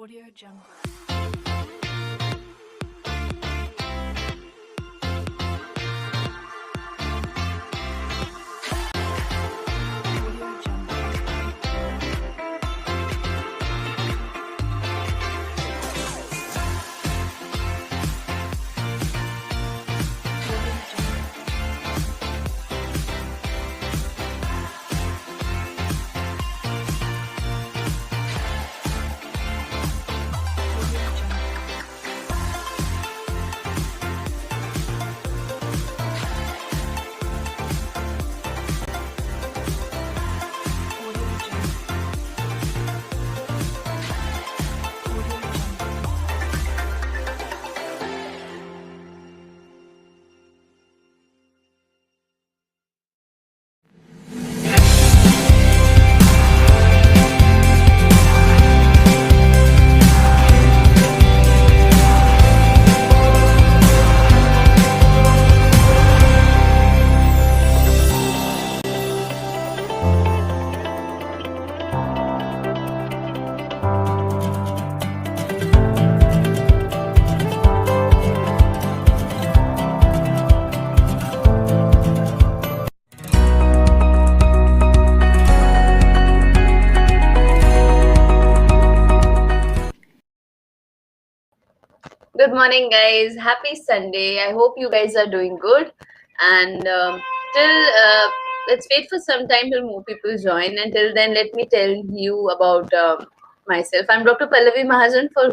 Audio Jungle. Good morning, guys. Happy Sunday. I hope you guys are doing good. And till let's wait for some time till more people join. Until then, let me tell you about myself. I'm Dr. Pallavi Mahajan. For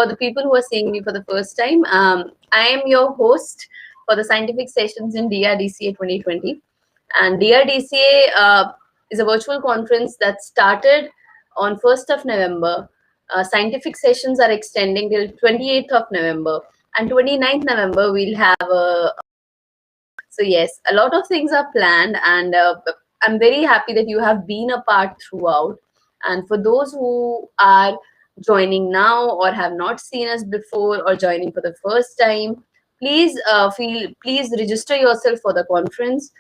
the people who are seeing me for the first time, I am your host for the scientific sessions in DRDCA 2020. And DRDCA is a virtual conference that started on 1st of November. Scientific sessions are extending till 28th of November, and 29th November we'll have a. So yes, a lot of things are planned, and I'm very happy that you have been a part throughout. And for those who are joining now or have not seen us before or joining for the first time, please register yourself for the conference.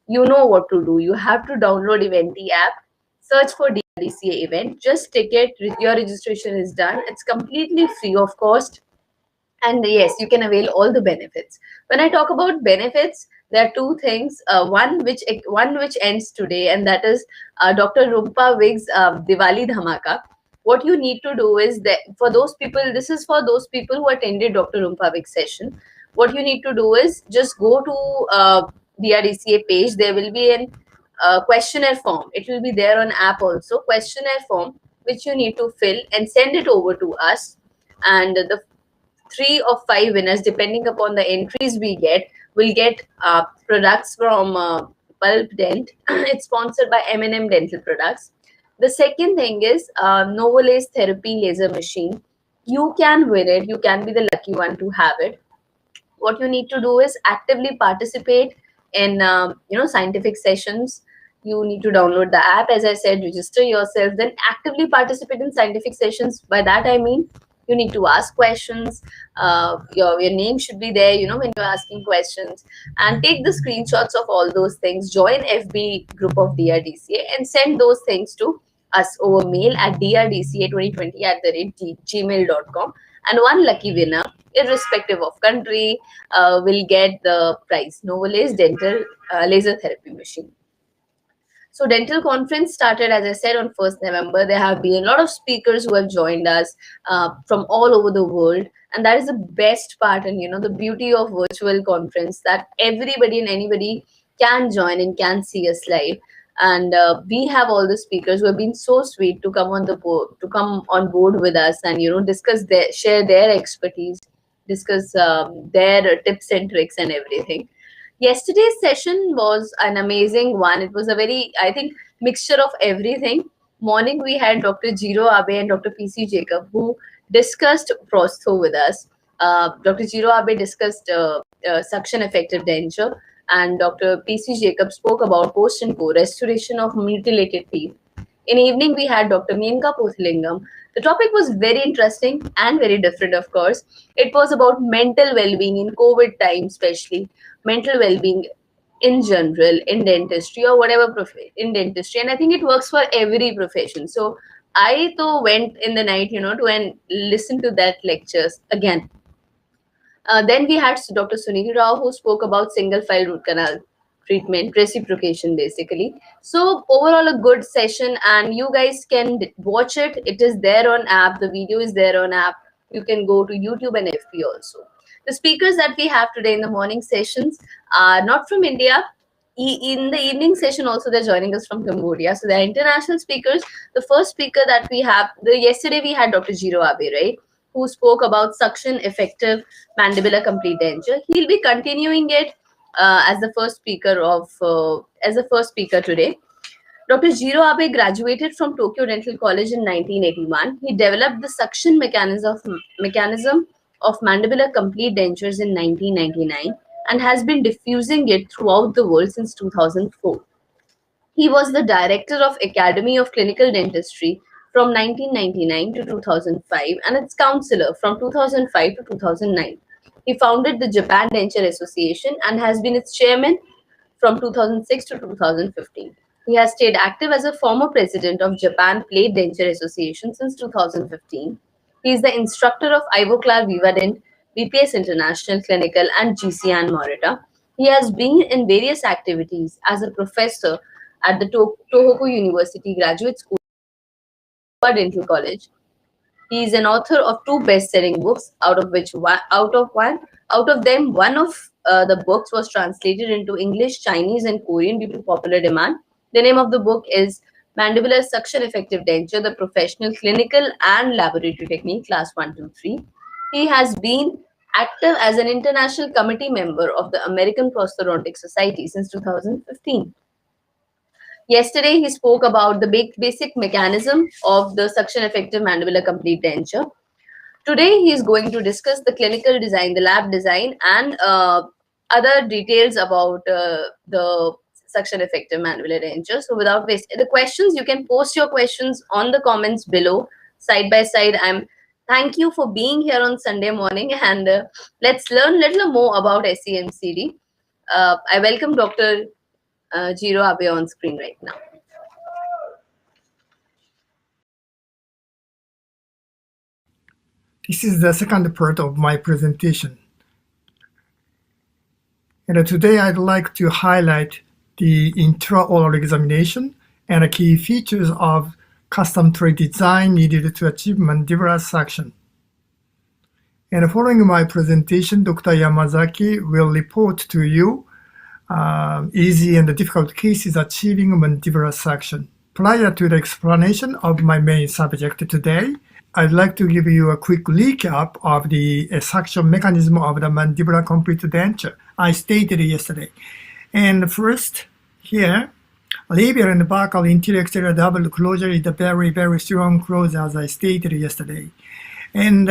You know what to do. You have to download Eventi app, search for DCA event, just ticket, your registration is done. It's completely free of cost. And yes, you can avail all the benefits. When I talk about benefits, there are two things. One which ends today, and that is Dr. Rumpa Wig's Diwali Dhamaka. What you need to do is that for those people, this is for those people who attended Dr. Rumpa Wig's session. What you need to do is just go to the RDCA page. There will be an questionnaire form. It will be there on app also. Questionnaire form which you need to fill and send it over to us. And the 3 or 5 winners, depending upon the entries we get, will get products from Pulp Dent. It's sponsored by M&M Dental Products. The second thing is Novolace Therapy Laser Machine. You can win it. You can be the lucky one to have it. What you need to do is actively participate in scientific sessions. You need to download the app, as I said, register yourself, then actively participate in scientific sessions. By that I mean you need to ask questions. Your name should be there, when you're asking questions, and take the screenshots of all those things. Join FB group of DRDCA and send those things to us over mail at drdca2020@gmail.com, and one lucky winner, irrespective of country, will get the prize, Novolace dental laser therapy machine. So dental conference started, as I said, on 1st November. There have been a lot of speakers who have joined us from all over the world. And that is the best part, and the beauty of virtual conference, that everybody and anybody can join and can see us live. And we have all the speakers who have been so sweet to come on board with us, and share their expertise, discuss their tips and tricks and everything. Yesterday's session was an amazing one. It was a very, I think, mixture of everything. Morning we had Dr. Jiro Abe and Dr. PC Jacob, who discussed prostho with us. Dr. Jiro Abe discussed suction effective denture, and Dr. PC Jacob spoke about post and co restoration of mutilated teeth. In evening, we had Dr. Menka Pothlingam. The topic was very interesting and very different, of course. It was about mental well-being in COVID time, especially mental well-being in general, in dentistry or whatever in dentistry. And I think it works for every profession. So I though went in the night, to and listen to that lectures again. Then we had Dr. Sunil Rao, who spoke about single file root canal treatment, reciprocation basically. So overall a good session, and you guys can watch it. It is there on app. The video is there on app. You can go to YouTube and FB also. The speakers that we have today in the morning sessions are not from India. In the evening session also they're joining us from Cambodia. So they're international speakers. The first speaker that we have, yesterday we had Dr. Jiro Abe, right? Who spoke about suction effective mandibular complete denture. He'll be continuing it as the first speaker today. Dr. Jiro Abe graduated from Tokyo Dental College in 1981. He developed the suction mechanism of mandibular complete dentures in 1999 and has been diffusing it throughout the world since 2004. He was the director of Academy of Clinical Dentistry from 1999 to 2005 and its counselor from 2005 to 2009. He founded the Japan Denture Association and has been its chairman from 2006 to 2015. He has stayed active as a former president of Japan Plate Denture Association since 2015. He is the instructor of Ivoclar Vivadent, BPS International Clinical and GCN Morita. He has been in various activities as a professor at the Tohoku University Graduate School Dental College. He is an author of 2 best-selling books, out of them, one of the books was translated into English, Chinese, and Korean due to popular demand. The name of the book is Mandibular Suction Effective Denture: The Professional, Clinical, and Laboratory Technique, Class 1, 2, 3. He has been active as an international committee member of the American Prosthodontic Society since 2015. Yesterday, he spoke about the basic mechanism of the suction effective mandibular complete denture. Today, he is going to discuss the clinical design, the lab design, and other details about the suction effective mandibular denture. So, without wasting the questions, you can post your questions on the comments below, side by side. Thank you for being here on Sunday morning, and let's learn a little more about SEMCD. I welcome Dr. Jiro Abe on screen right now. This is the second part of my presentation. And today I'd like to highlight the intraoral examination and the key features of custom tray design needed to achieve mandibular suction. And following my presentation, Dr. Yamazaki will report to you easy and difficult cases achieving mandibular suction. Prior to the explanation of my main subject today, I'd like to give you a quick recap of the suction mechanism of the mandibular complete denture I stated yesterday. And first, here, labial and buccal interior exterior double closure is a very, very strong closure, as I stated yesterday. And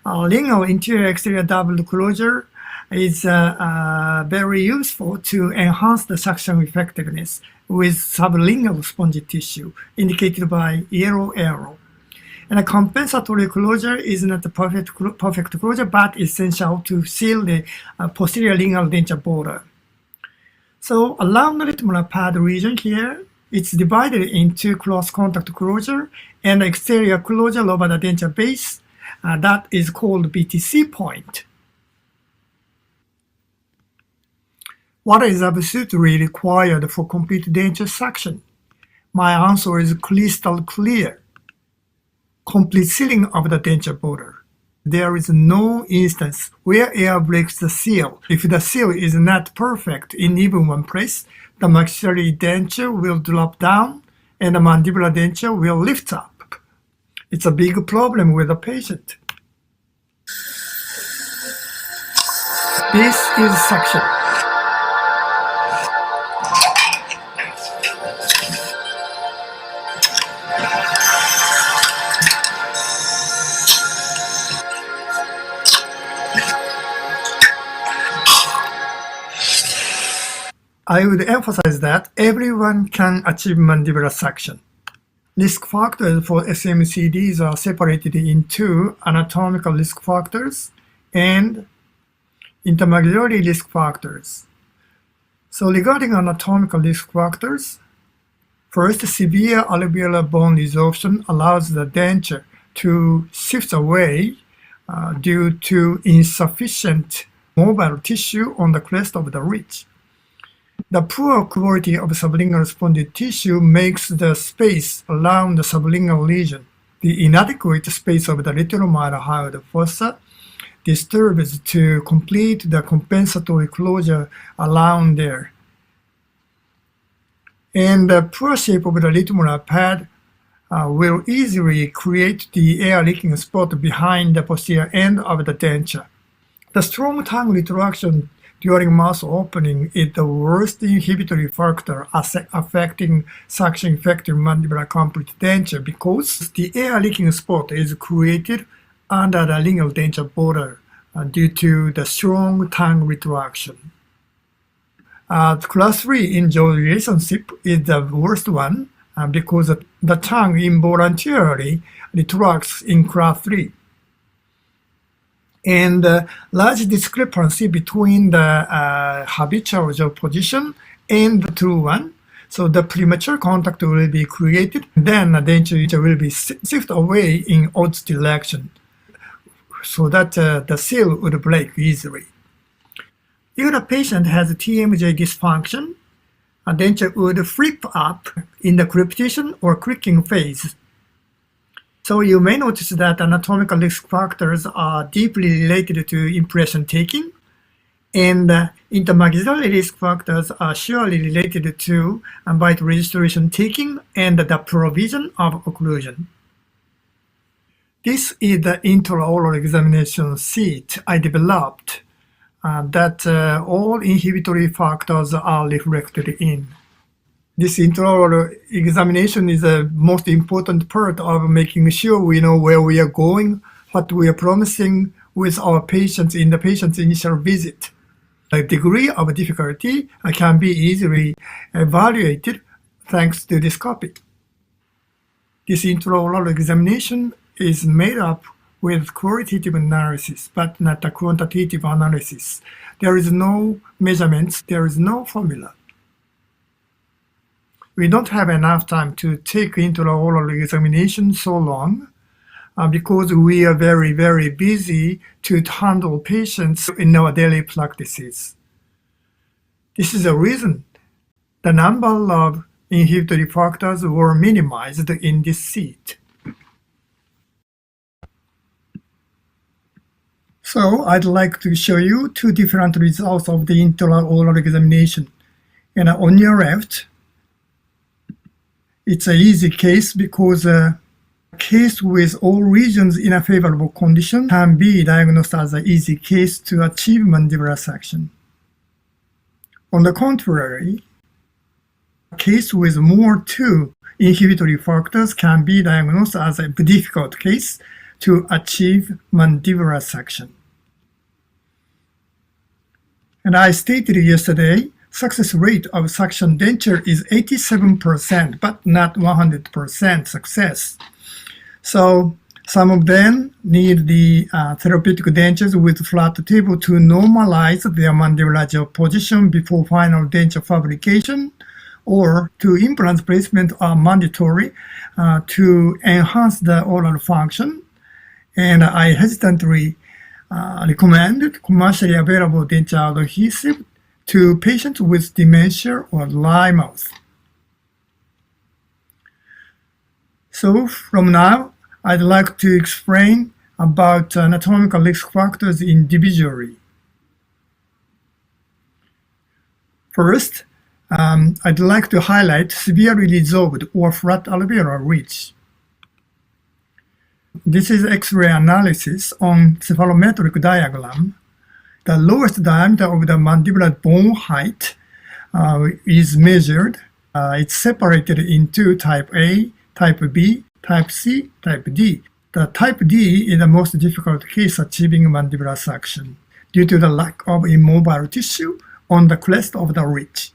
lingual interior exterior double closure is very useful to enhance the suction effectiveness with sublingual spongy tissue, indicated by yellow arrow. And a compensatory closure is not a perfect closure, but essential to seal the posterior lingual denture border. So around the retromolar pad region here, it's divided into close contact closure and exterior closure over the denture base. That is called BTC point. What is absolutely required for complete denture suction? My answer is crystal clear. Complete sealing of the denture border. There is no instance where air breaks the seal. If the seal is not perfect in even one place, the maxillary denture will drop down and the mandibular denture will lift up. It's a big problem with the patient. This is suction. I would emphasize that everyone can achieve mandibular suction. Risk factors for SEMCDs are separated into anatomical risk factors and intermaxillary risk factors. So regarding anatomical risk factors, First, severe alveolar bone resorption allows the denture to shift away due to insufficient mobile tissue on the crest of the ridge. The poor quality of sublingual spongy tissue makes the space around the sublingual lesion. The inadequate space of the retromylohyoid fossa disturbs to complete the compensatory closure around there. And the poor shape of the retromolar pad will easily create the air leaking spot behind the posterior end of the denture. The strong tongue retraction during mouth opening is the worst inhibitory factor affecting suction effective mandibular complete denture because the air leaking spot is created under the lingual denture border due to the strong tongue retraction. Class 3 in jaw relationship is the worst one because the tongue involuntarily retracts in class 3. And large discrepancy between the habitual jaw position and the true one. So the premature contact will be created, then the denture will be shifted away in odd direction so that the seal would break easily. If the patient has TMJ dysfunction, a denture would flip up in the crepitation or clicking phase. So you may notice that anatomical risk factors are deeply related to impression taking, and intermaxillary risk factors are surely related to bite registration taking and the provision of occlusion. This is the intraoral examination sheet I developed that all inhibitory factors are reflected in. This intraoral examination is the most important part of making sure we know where we are going, what we are promising with our patients in the patient's initial visit. The degree of difficulty can be easily evaluated thanks to this copy. This intraoral examination is made up with qualitative analysis, but not a quantitative analysis. There is no measurements, there is no formula. We don't have enough time to take intraoral examination so long because we are very, very busy to handle patients in our daily practices. This is the reason the number of inhibitory factors were minimized in this sheet. So I'd like to show you two different results of the intraoral examination. And on your left, it's an easy case because a case with all regions in a favorable condition can be diagnosed as an easy case to achieve mandibular suction. On the contrary, a case with more two inhibitory factors can be diagnosed as a difficult case to achieve mandibular suction. And I stated yesterday, success rate of suction denture is 87%, but not 100% success. So some of them need the therapeutic dentures with flat table to normalize their mandibular jaw position before final denture fabrication, or two implant placement are mandatory to enhance the oral function. And I hesitantly recommend commercially available denture adhesive to patients with dementia or dry mouth. So from now, I'd like to explain about anatomical risk factors individually. First, I'd like to highlight severely resolved or flat alveolar ridge. This is X-ray analysis on cephalometric diagram. The lowest diameter of the mandibular bone height is measured. It's separated into type A, type B, type C, type D. The type D is the most difficult case achieving mandibular suction due to the lack of immobile tissue on the crest of the ridge.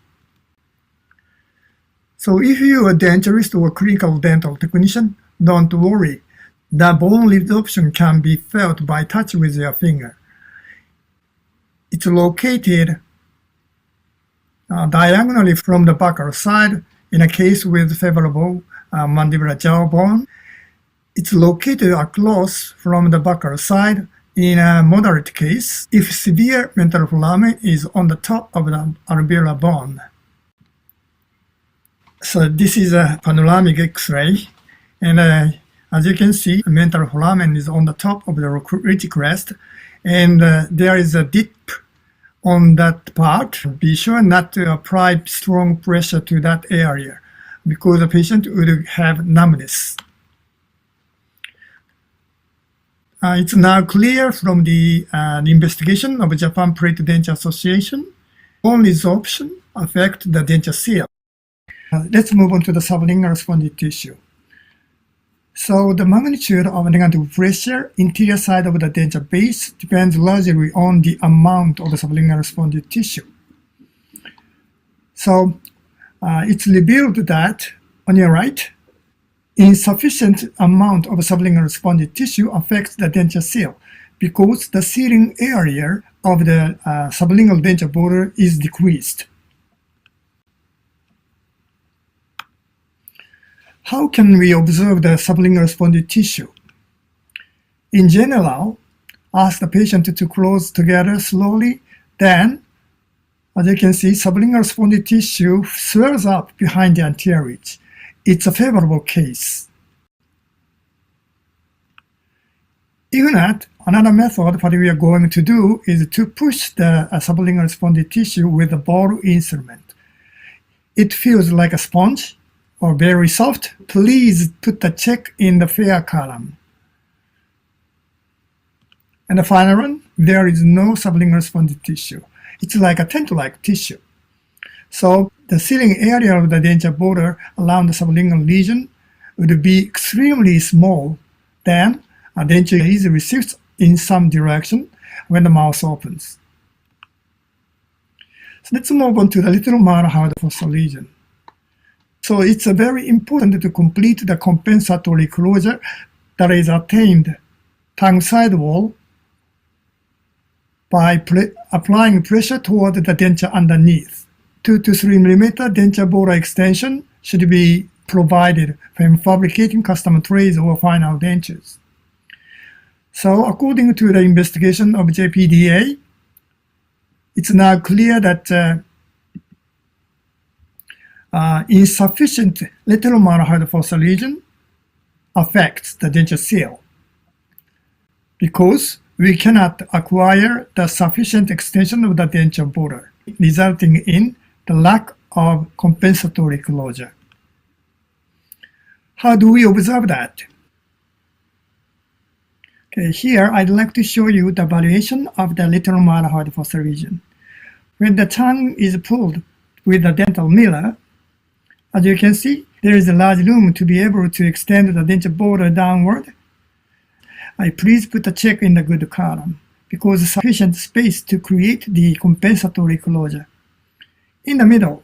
So if you are a denturist or clinical dental technician, don't worry. The bone resorption can be felt by touch with your finger. It's located diagonally from the buccal side In a case with favorable mandibular jawbone, it's located across from the buccal side. In a moderate case, if severe ventral foramen is on the top of the alveolar bone. So this is a panoramic X-ray, and as you can see, the ventral foramen is on the top of the ridge crest, and there is a dip on that part. Be sure not to apply strong pressure to that area, because the patient would have numbness. It's now clear from the investigation of Japan Plate Denture Association, bone resorption affects the denture seal. Let's move on to the sublingual spongy tissue. So the magnitude of negative pressure interior side of the denture base depends largely on the amount of the sublingual spongy tissue. So it's revealed that on your right, insufficient amount of sublingual spongy tissue affects the denture seal because the sealing area of the sublingual denture border is decreased. How can we observe the sublingual spongy tissue? In general, ask the patient to close together slowly. Then, as you can see, sublingual spongy tissue swells up behind the anterior ridge. It's a favorable case. Even at another method, what we are going to do is to push the sublingual spongy tissue with a ball instrument. It feels like a sponge or very soft. Please put the check in the fair column. And the final one, there is no sublingual spongy tissue. It's like a tent-like tissue. So the sealing area of the denture border around the sublingual region would be extremely small. Then a denture is received in some direction when the mouth opens. So let's move on to the little Mylohyoid fossa region. So it's very important to complete the compensatory closure that is attained tongue side wall by applying pressure toward the denture underneath. 2 to 3 millimeter denture border extension should be provided when fabricating custom trays or final dentures. So according to the investigation of JPDA, it's now clear that insufficient lateral Mylohyoid fossa region affects the denture seal because we cannot acquire the sufficient extension of the denture border, resulting in the lack of compensatory closure. How do we observe that? Okay, here I'd like to show you the variation of the lateral Mylohyoid fossa region. When the tongue is pulled with a dental mirror, as you can see, there is a large room to be able to extend the denture border downward. Please put a check in the good column because sufficient space to create the compensatory closure. In the middle,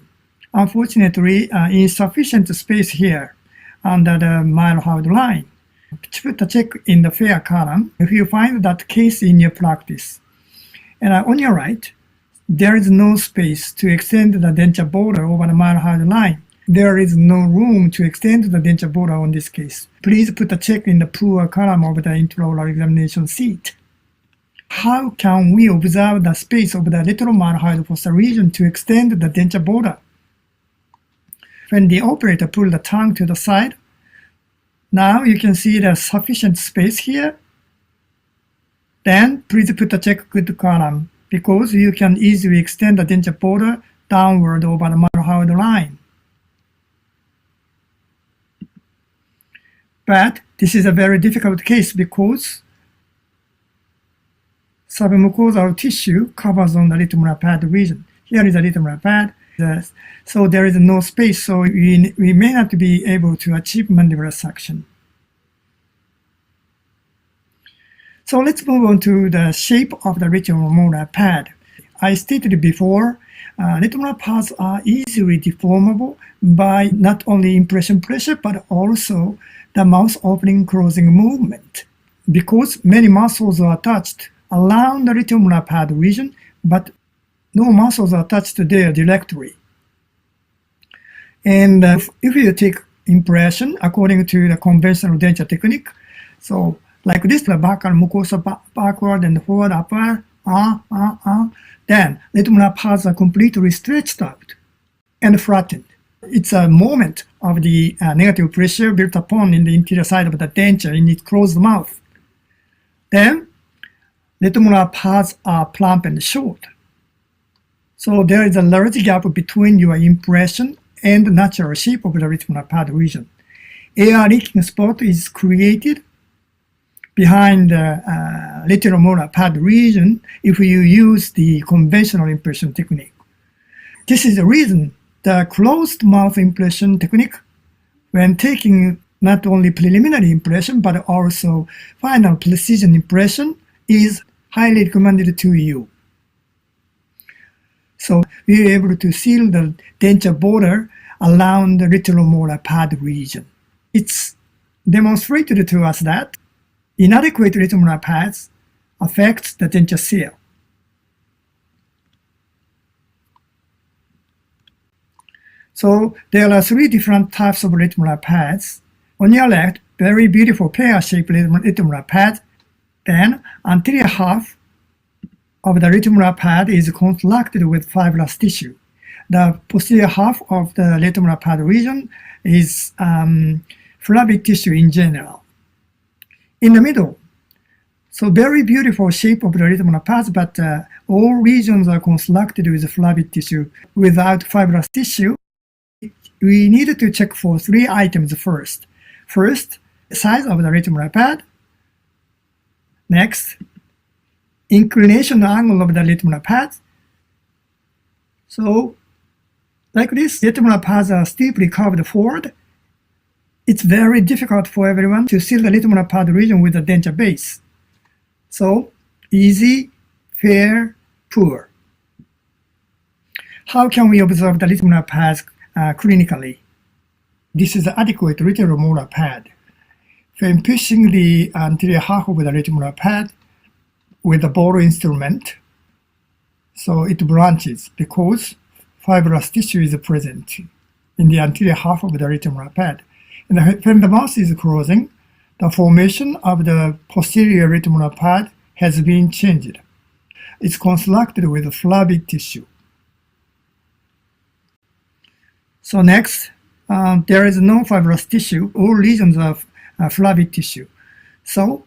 unfortunately, insufficient space here under the Mylohyoid line. Put a check in the fair column if you find that case in your practice. And on your right, there is no space to extend the denture border over the Mylohyoid line. There is no room to extend the denture border on this case. Please put a check in the poor column of the intraoral examination sheet. How can we observe the space of the lateral Mylohyoid fossa region to extend the denture border? When the operator pulls the tongue to the side, now you can see there's sufficient space here. Then please put a check good column because you can easily extend the denture border downward over the Mylohyoid line. But this is a very difficult case because submucosal tissue covers on the retromolar pad region. Here is a retromolar pad, so there is no space, so we may not be able to achieve mandibular suction. So let's move on to the shape of the retromolar pad. I stated before, retromolar pads are easily deformable by not only impression pressure but also the mouth opening closing movement, because many muscles are attached around the retromolar pad region, but no muscles are attached there directly. And if you take impression according to the conventional denture technique, so like this, the buccal mucosa backward and forward, upward, then retromolar paths are completely stretched out and flattened. It's a moment of the negative pressure built upon in the interior side of the denture in its closed mouth. Then, retromolar paths are plump and short. So there is a large gap between your impression and the natural shape of the retromolar pad region. Air leaking spot is created behind the retromolar pad region if you use the conventional impression technique. This is the reason the closed mouth impression technique, when taking not only preliminary impression but also final precision impression, is highly recommended to you. So we are able to seal the denture border around the retromolar pad region. It's demonstrated to us that inadequate retromolar pads affect the denture seal. So there are three different types of retromolar pads. On your left, very beautiful pear-shaped retromolar pad. Then anterior half of the retromolar pad is constructed with fibrous tissue. The posterior half of the retromolar pad region is flabby tissue in general. In the middle, so very beautiful shape of the retromolar pads, but all regions are constructed with flabby tissue. Without fibrous tissue, we need to check for three items first. First, size of the retromolar pad. Next, inclination angle of the retromolar pad. So, like this, retromolar pads are steeply curved forward. It's very difficult for everyone to seal the retromolar pad region with a denture base. So, easy, fair, poor. How can we observe the retromolar pads clinically? This is an adequate retromolar pad. When pushing the anterior half of the retromolar pad with a ball instrument, so it branches because fibrous tissue is present in the anterior half of the retromolar pad. And when the mouth is closing, the formation of the posterior retromolar pad has been changed. It's constructed with flabby tissue. So next, there is no fibrous tissue. All regions of flabby tissue. So,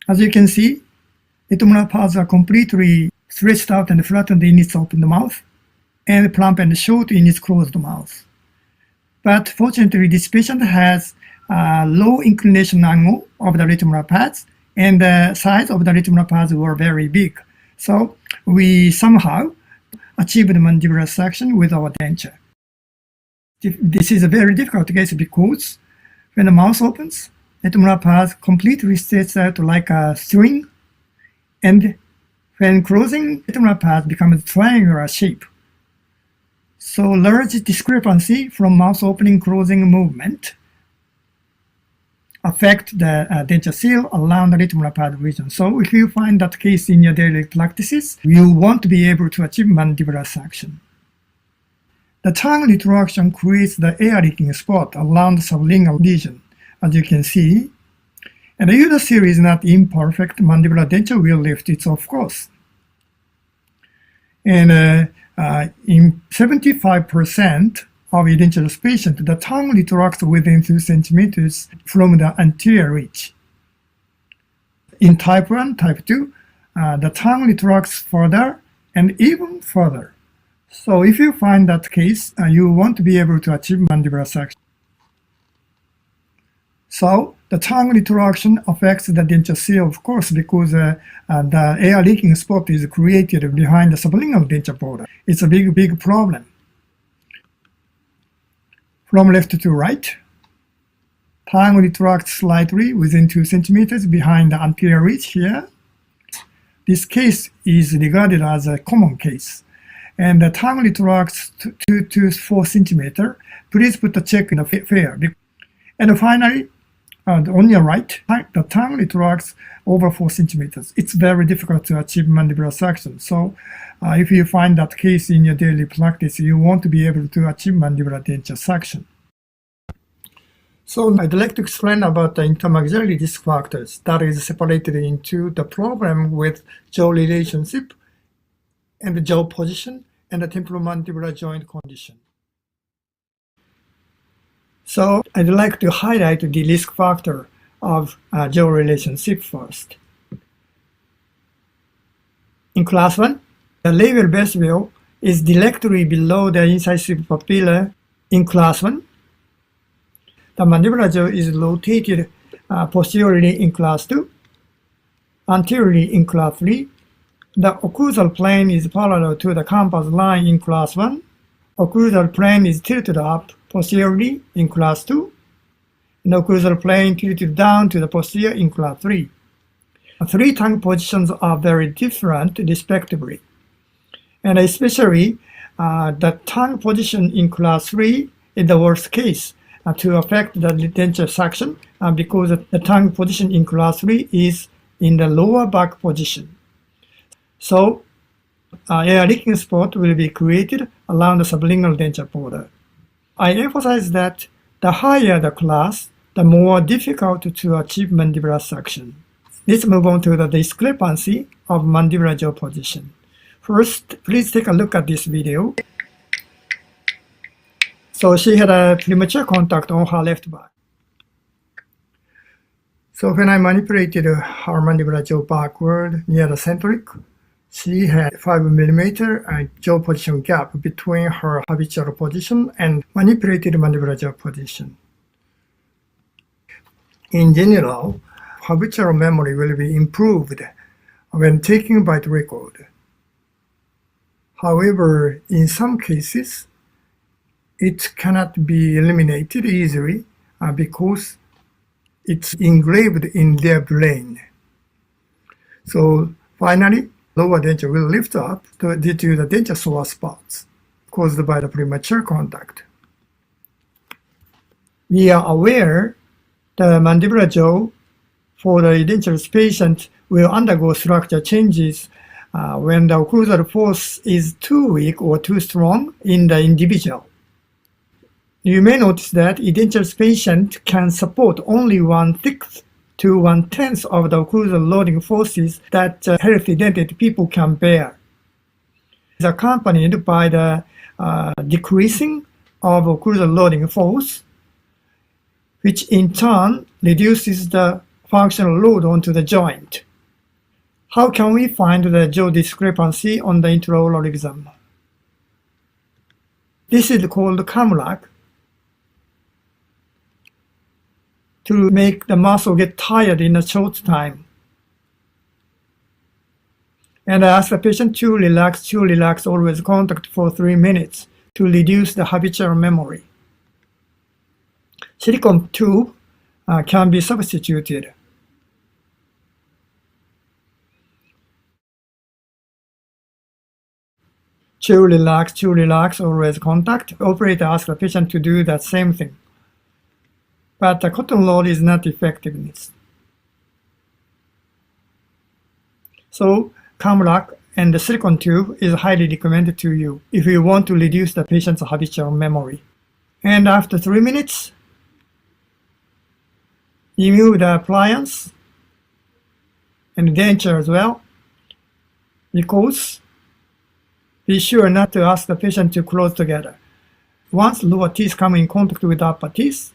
as you can see, retromolar pads are completely stretched out and flattened in its open mouth, and plump and short in its closed mouth. But fortunately, this patient has a low inclination angle of the retromolar pads, and the size of the retromolar pads were very big. So we somehow achieved mandibular suction with our denture. This is a very difficult case because when the mouth opens, retromolar pads completely stretch out like a string, and when closing, retromolar pads becomes triangular shape. So large discrepancy from mouth opening closing movement affect the denture seal around the retromolar pad region. So if you find that case in your daily practices, you want to be able to achieve mandibular suction. The tongue retraction creates the air leaking spot around the sublingual region, as you can see. And if the seal is not imperfect, mandibular denture will lift its off course. And in 75% of edentulous patients, the tongue retracts within 2 centimeters from the anterior ridge. In type 1, type 2, the tongue retracts further and even further. So if you find that case, you want to be able to achieve mandibular suction. So the tongue retraction affects the denture seal, of course, because the air leaking spot is created behind the sublingual denture border. It's a big problem. From left to right, tongue retracts slightly within 2 centimeters behind the anterior ridge here. This case is regarded as a common case. And the tongue retracts 2 to 4 centimeters. Please put a check in the fair. And finally, And on your right, the tongue retracts over 4 centimeters. It's very difficult to achieve mandibular suction. So if you find that case in your daily practice, you want to be able to achieve mandibular denture suction. So I'd like to explain about the intermaxillary risk factors that is separated into the problem with jaw relationship and the jaw position and the temporomandibular joint condition. So I'd like to highlight the risk factor of jaw relationship first. In class 1, the labial vestibule is directly below the incisive papilla in class 1. The mandibular jaw is rotated posteriorly in class 2, anteriorly in class 3. The occlusal plane is parallel to the compass line in class 1. Occlusal plane is tilted up posteriorly in class 2, and occlusal plane tilted down to the posterior in class 3. The 3 tongue positions are very different respectively, and especially the tongue position in class 3 is the worst case to affect the denture suction because the tongue position in class 3 is in the lower back position. So air leaking spot will be created around the sublingual denture border. I emphasize that the higher the class, the more difficult to achieve mandibular suction. Let's move on to the discrepancy of mandibular jaw position. First, please take a look at this video. So she had a premature contact on her left back. So when I manipulated her mandibular jaw backward near the centric, she had 5 mm jaw position gap between her habitual position and manipulated mandibular jaw position. In general, habitual memory will be improved when taking bite record. However, in some cases, it cannot be eliminated easily because it's engraved in their brain. So finally, lower denture will lift up due to the denture sore spots caused by the premature contact. We are aware the mandibular jaw for the dentures patient will undergo structure changes when the occlusal force is too weak or too strong in the individual. You may notice that a dentures patient can support only 1/6 to 1/10 of the occlusal loading forces that healthy dented people can bear. It's accompanied by the decreasing of occlusal loading force, which in turn reduces the functional load onto the joint. How can we find the jaw discrepancy on the intraoral exam? This is called camerac. To make the muscle get tired in a short time. And I ask the patient to relax, always contact for 3 minutes to reduce the habitual memory. Silicone tube can be substituted. To relax, always contact. Operator asks the patient to do that same thing. But the cotton rod is not effectiveness. So camerac and the silicone tube is highly recommended to you if you want to reduce the patient's habitual memory. And after 3 minutes, remove the appliance and denture as well, because be sure not to ask the patient to close together. Once lower teeth come in contact with upper teeth,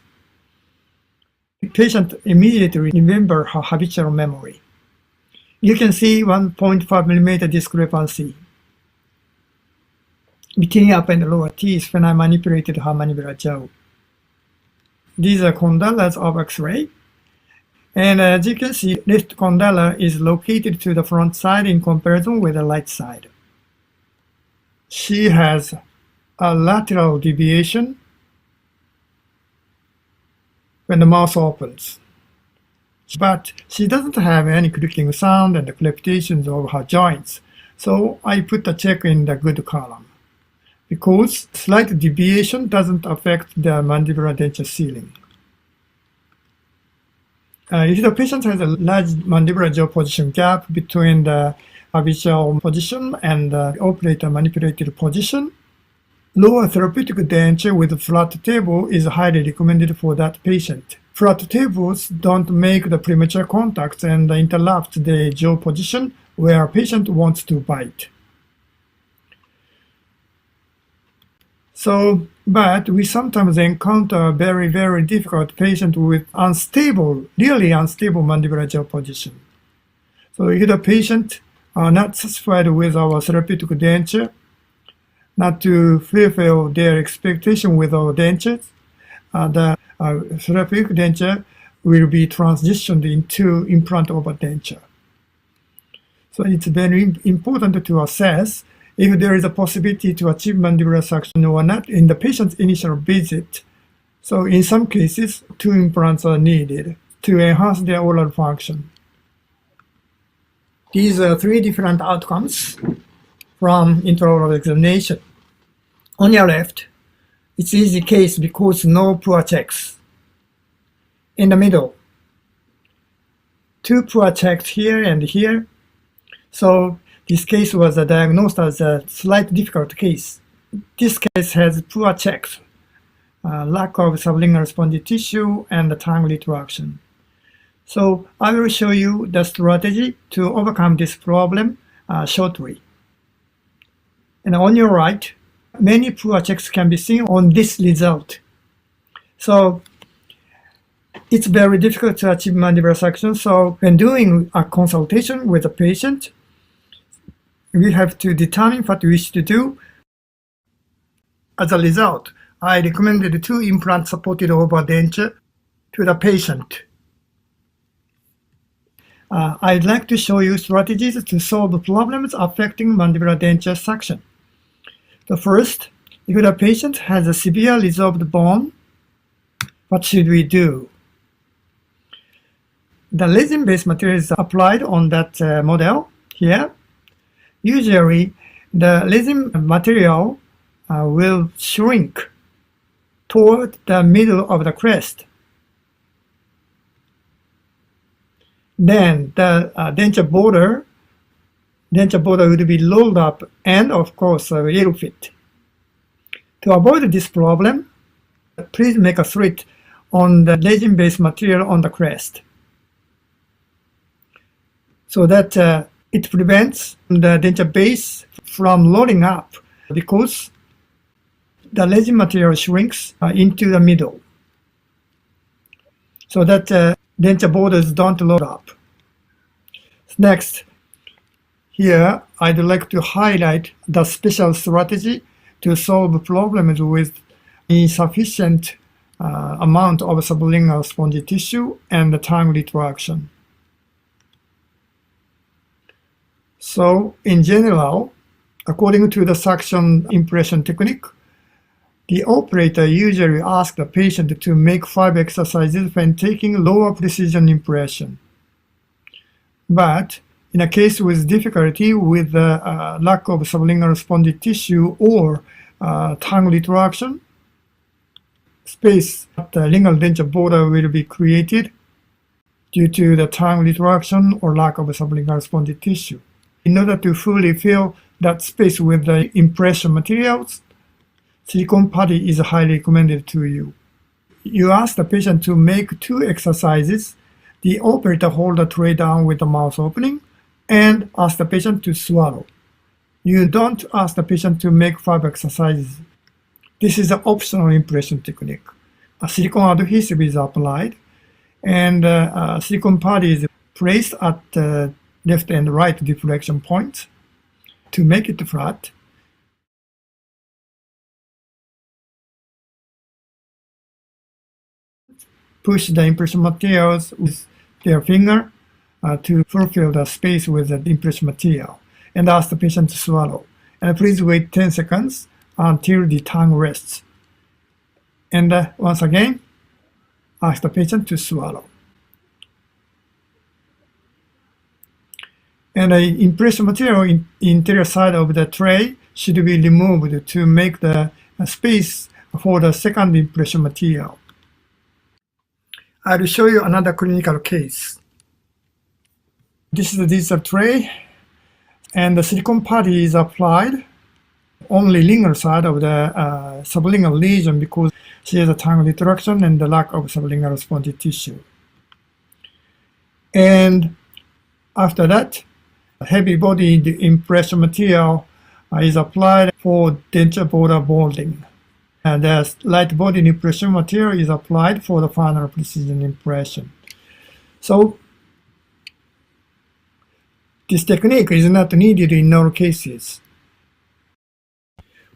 the patient immediately remembers her habitual memory. You can see 1.5 mm discrepancy between upper and lower teeth when I manipulated her mandibular jaw. These are condyles of X-ray. And as you can see, left condyle is located to the front side in comparison with the right side. She has a lateral deviation when the mouth opens. But she doesn't have any clicking sound and the crepitations of her joints, so I put a check in the good column, because slight deviation doesn't affect the mandibular denture sealing. If the patient has a large mandibular jaw position gap between the habitual position and the operator manipulated position, lower therapeutic denture with flat table is highly recommended for that patient. Flat tables don't make the premature contacts and interrupt the jaw position where a patient wants to bite. But we sometimes encounter a very, very difficult patient with really unstable mandibular jaw position. So if the patient are not satisfied with our therapeutic denture, not to fulfill their expectation with our dentures, the therapeutic denture will be transitioned into implant over denture. So it's very important to assess if there is a possibility to achieve mandibular suction or not in the patient's initial visit. So in some cases, 2 implants are needed to enhance their oral function. These are 3 different outcomes from intraoral examination. On your left, it's easy case because no poor checks. In the middle, 2 poor checks here and here. So this case was diagnosed as a slight difficult case. This case has poor checks, lack of sublingual spongy tissue, and tongue retraction. So I will show you the strategy to overcome this problem shortly. And on your right, many poor checks can be seen on this result. So it's very difficult to achieve mandibular suction. So when doing a consultation with a patient, we have to determine what we wish to do. As a result, I recommended 2 implants supported over denture to the patient. I'd like to show you strategies to solve problems affecting mandibular denture suction. The first, if the patient has a severe resorbed bone, what should we do? The resin-based material is applied on that model here. Usually, the resin material will shrink toward the middle of the crest. Then the denture border would be rolled up and, of course, will fit. To avoid this problem, please make a slit on the resin-based material on the crest so that it prevents the denture base from rolling up because the resin material shrinks into the middle so that denture borders don't roll up. Next, here I'd like to highlight the special strategy to solve problems with insufficient amount of sublingual spongy tissue and the tongue retraction. So in general, according to the suction impression technique, the operator usually asks the patient to make 5 exercises when taking lower precision impression. But in a case with difficulty with the lack of sublingual spongy tissue or tongue retraction, space at the lingual denture border will be created due to the tongue retraction or lack of sublingual spongy tissue. In order to fully fill that space with the impression materials, silicone putty is highly recommended to you. You ask the patient to make 2 exercises. The operator hold the tray down with the mouth opening and ask the patient to swallow. You don't ask the patient to make 5 exercises. This is an optional impression technique. A silicone adhesive is applied and silicone putty is placed at the left and right deflection points to make it flat. Push the impression materials with their finger to fulfill the space with the impression material and ask the patient to swallow. And please wait 10 seconds until the tongue rests. And once again, ask the patient to swallow. And the impression material in interior side of the tray should be removed to make the space for the second impression material. I'll show you another clinical case. This is the digital tray, and the silicone putty is applied only lingual side of the sublingual lesion because she has a tongue retraction and the lack of sublingual spongy tissue. And after that, heavy-bodied impression material is applied for denture border molding. And the light-bodied impression material is applied for the final precision impression. So this technique is not needed in all cases.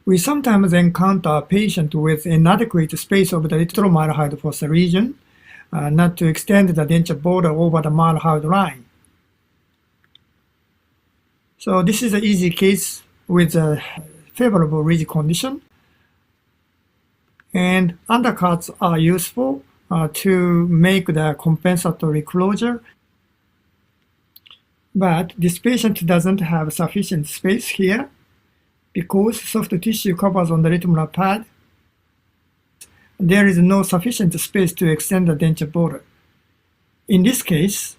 We sometimes encounter a patient with inadequate space of the retromylohyoid fossa region, not to extend the denture border over the mylohyoid line. So this is an easy case with a favorable ridge condition. And undercuts are useful to make the compensatory closure. But this patient doesn't have sufficient space here because soft tissue covers on the retromolar pad. There is no sufficient space to extend the denture border. In this case,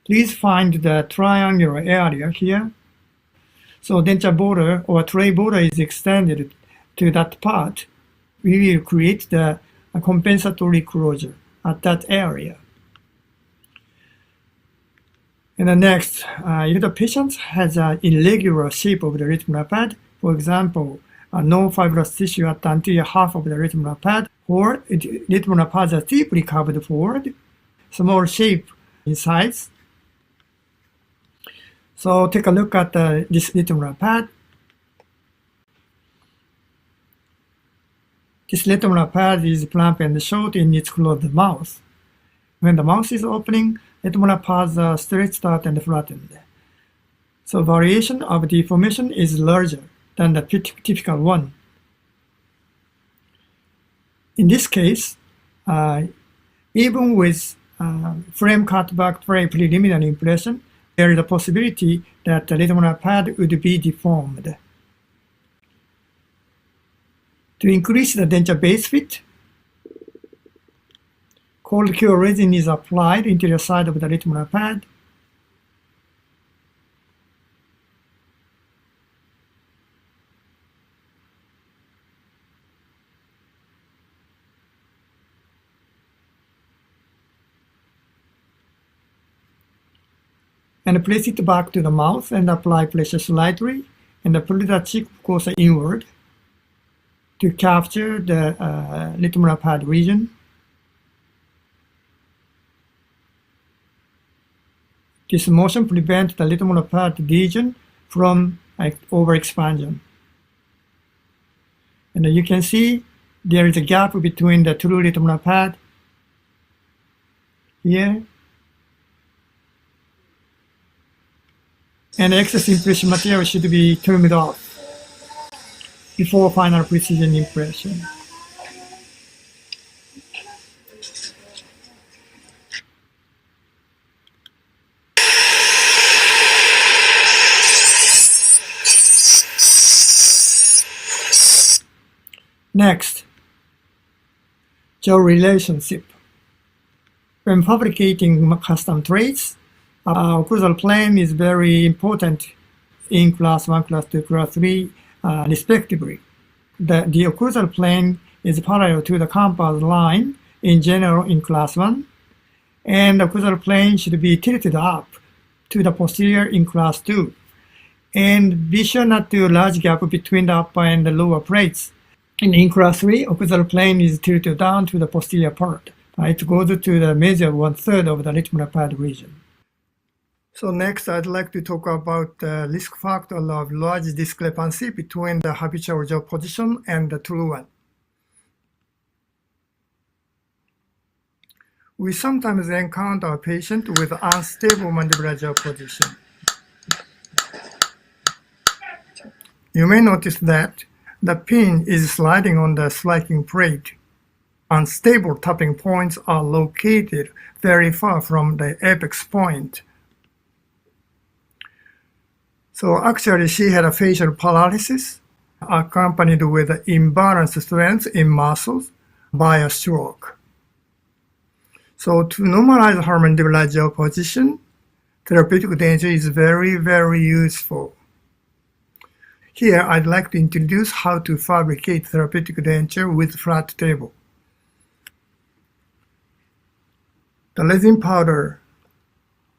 please find the triangular area here. So denture border or tray border is extended to that part. We will create the compensatory closure at that area. And the next, if the patient has an irregular shape of the retromolar pad, for example, no fibrous tissue at the anterior half of the retromolar pad, or retromolar pads are deeply curved forward, small shape in size. So take a look at this retromolar pad. This retromolar pad is plump and short in its closed mouth. When the mouth is opening, retromolar pads are stretched out and flattened. So variation of deformation is larger than the typical one. In this case, even with frame cutback tray preliminary impression, there is a possibility that the retromolar pad would be deformed. To increase the denture base fit, cold cure resin is applied interior side of the retromolar pad. And place it back to the mouth and apply pressure slightly and pull the cheek closer inward to capture the retromolar pad region. This motion prevents the retromolar pad region from overexpansion. And you can see there is a gap between the true retromolar pad here and excess impression material should be trimmed off before final precision impression. Next, jaw relationship. When fabricating custom trays, occlusal plane is very important in class 1, class 2, class 3, respectively. The occlusal plane is parallel to the compass line in general in class 1, and the occlusal plane should be tilted up to the posterior in class 2. And be sure not to large gap between the upper and the lower plates. In class 3, occlusal plane is tilted down to the posterior part. It goes to the major 1/3 of the retromolar pad region. So next, I'd like to talk about the risk factor of large discrepancy between the habitual jaw position and the true one. We sometimes encounter a patient with unstable mandibular jaw position. You may notice that the pin is sliding on the striking plate. Unstable tapping points are located very far from the apex point. So actually she had a facial paralysis accompanied with imbalanced strength in muscles by a stroke. So to normalize her mandibular jaw position, therapeutic denture is very, very useful. Here, I'd like to introduce how to fabricate therapeutic denture with flat table. The resin powder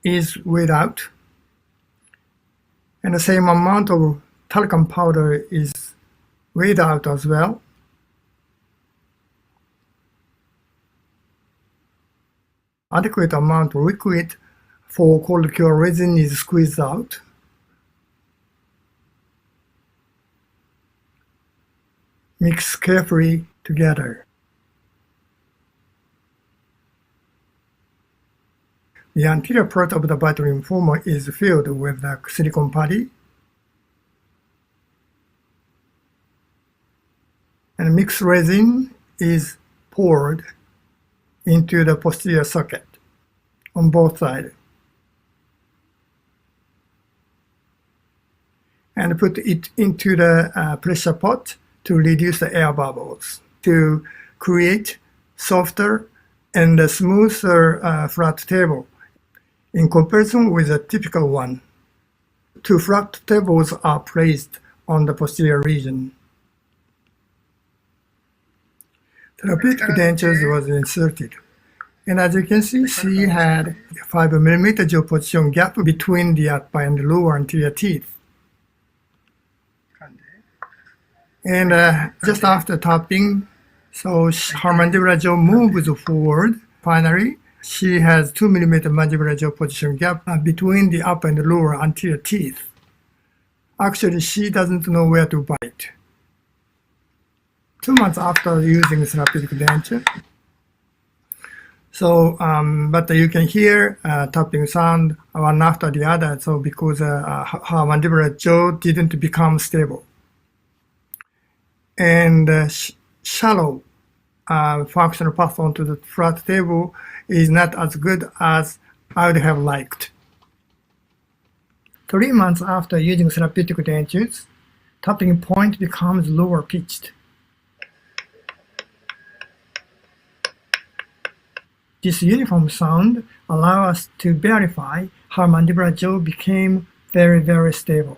is weighed out, and the same amount of talcum powder is weighed out as well. Adequate amount of liquid for cold cure resin is squeezed out. Mix carefully together. The anterior part of the Bartholin former is filled with the silicone putty, and mixed resin is poured into the posterior socket on both sides, and put it into the pressure pot to reduce the air bubbles to create softer and smoother flat table in comparison with a typical one. Two flat tables are placed on the posterior region. Therapeutic dentures was inserted, and as you can see, she had a 5 mm jaw position gap between the upper and lower anterior teeth. And just after tapping, so her mandibular jaw moves forward. Finally, she has 2 mm mandibular jaw position gap between the upper and lower anterior teeth. Actually, she doesn't know where to bite. 2 months after using therapeutic denture. So, but you can hear tapping sound one after the other. So because her mandibular jaw didn't become stable. And shallow functional path onto the flat table is not as good as I would have liked. 3 months after using therapeutic dentures, tapping point becomes lower pitched. This uniform sound allows us to verify her mandibular jaw became very, very stable.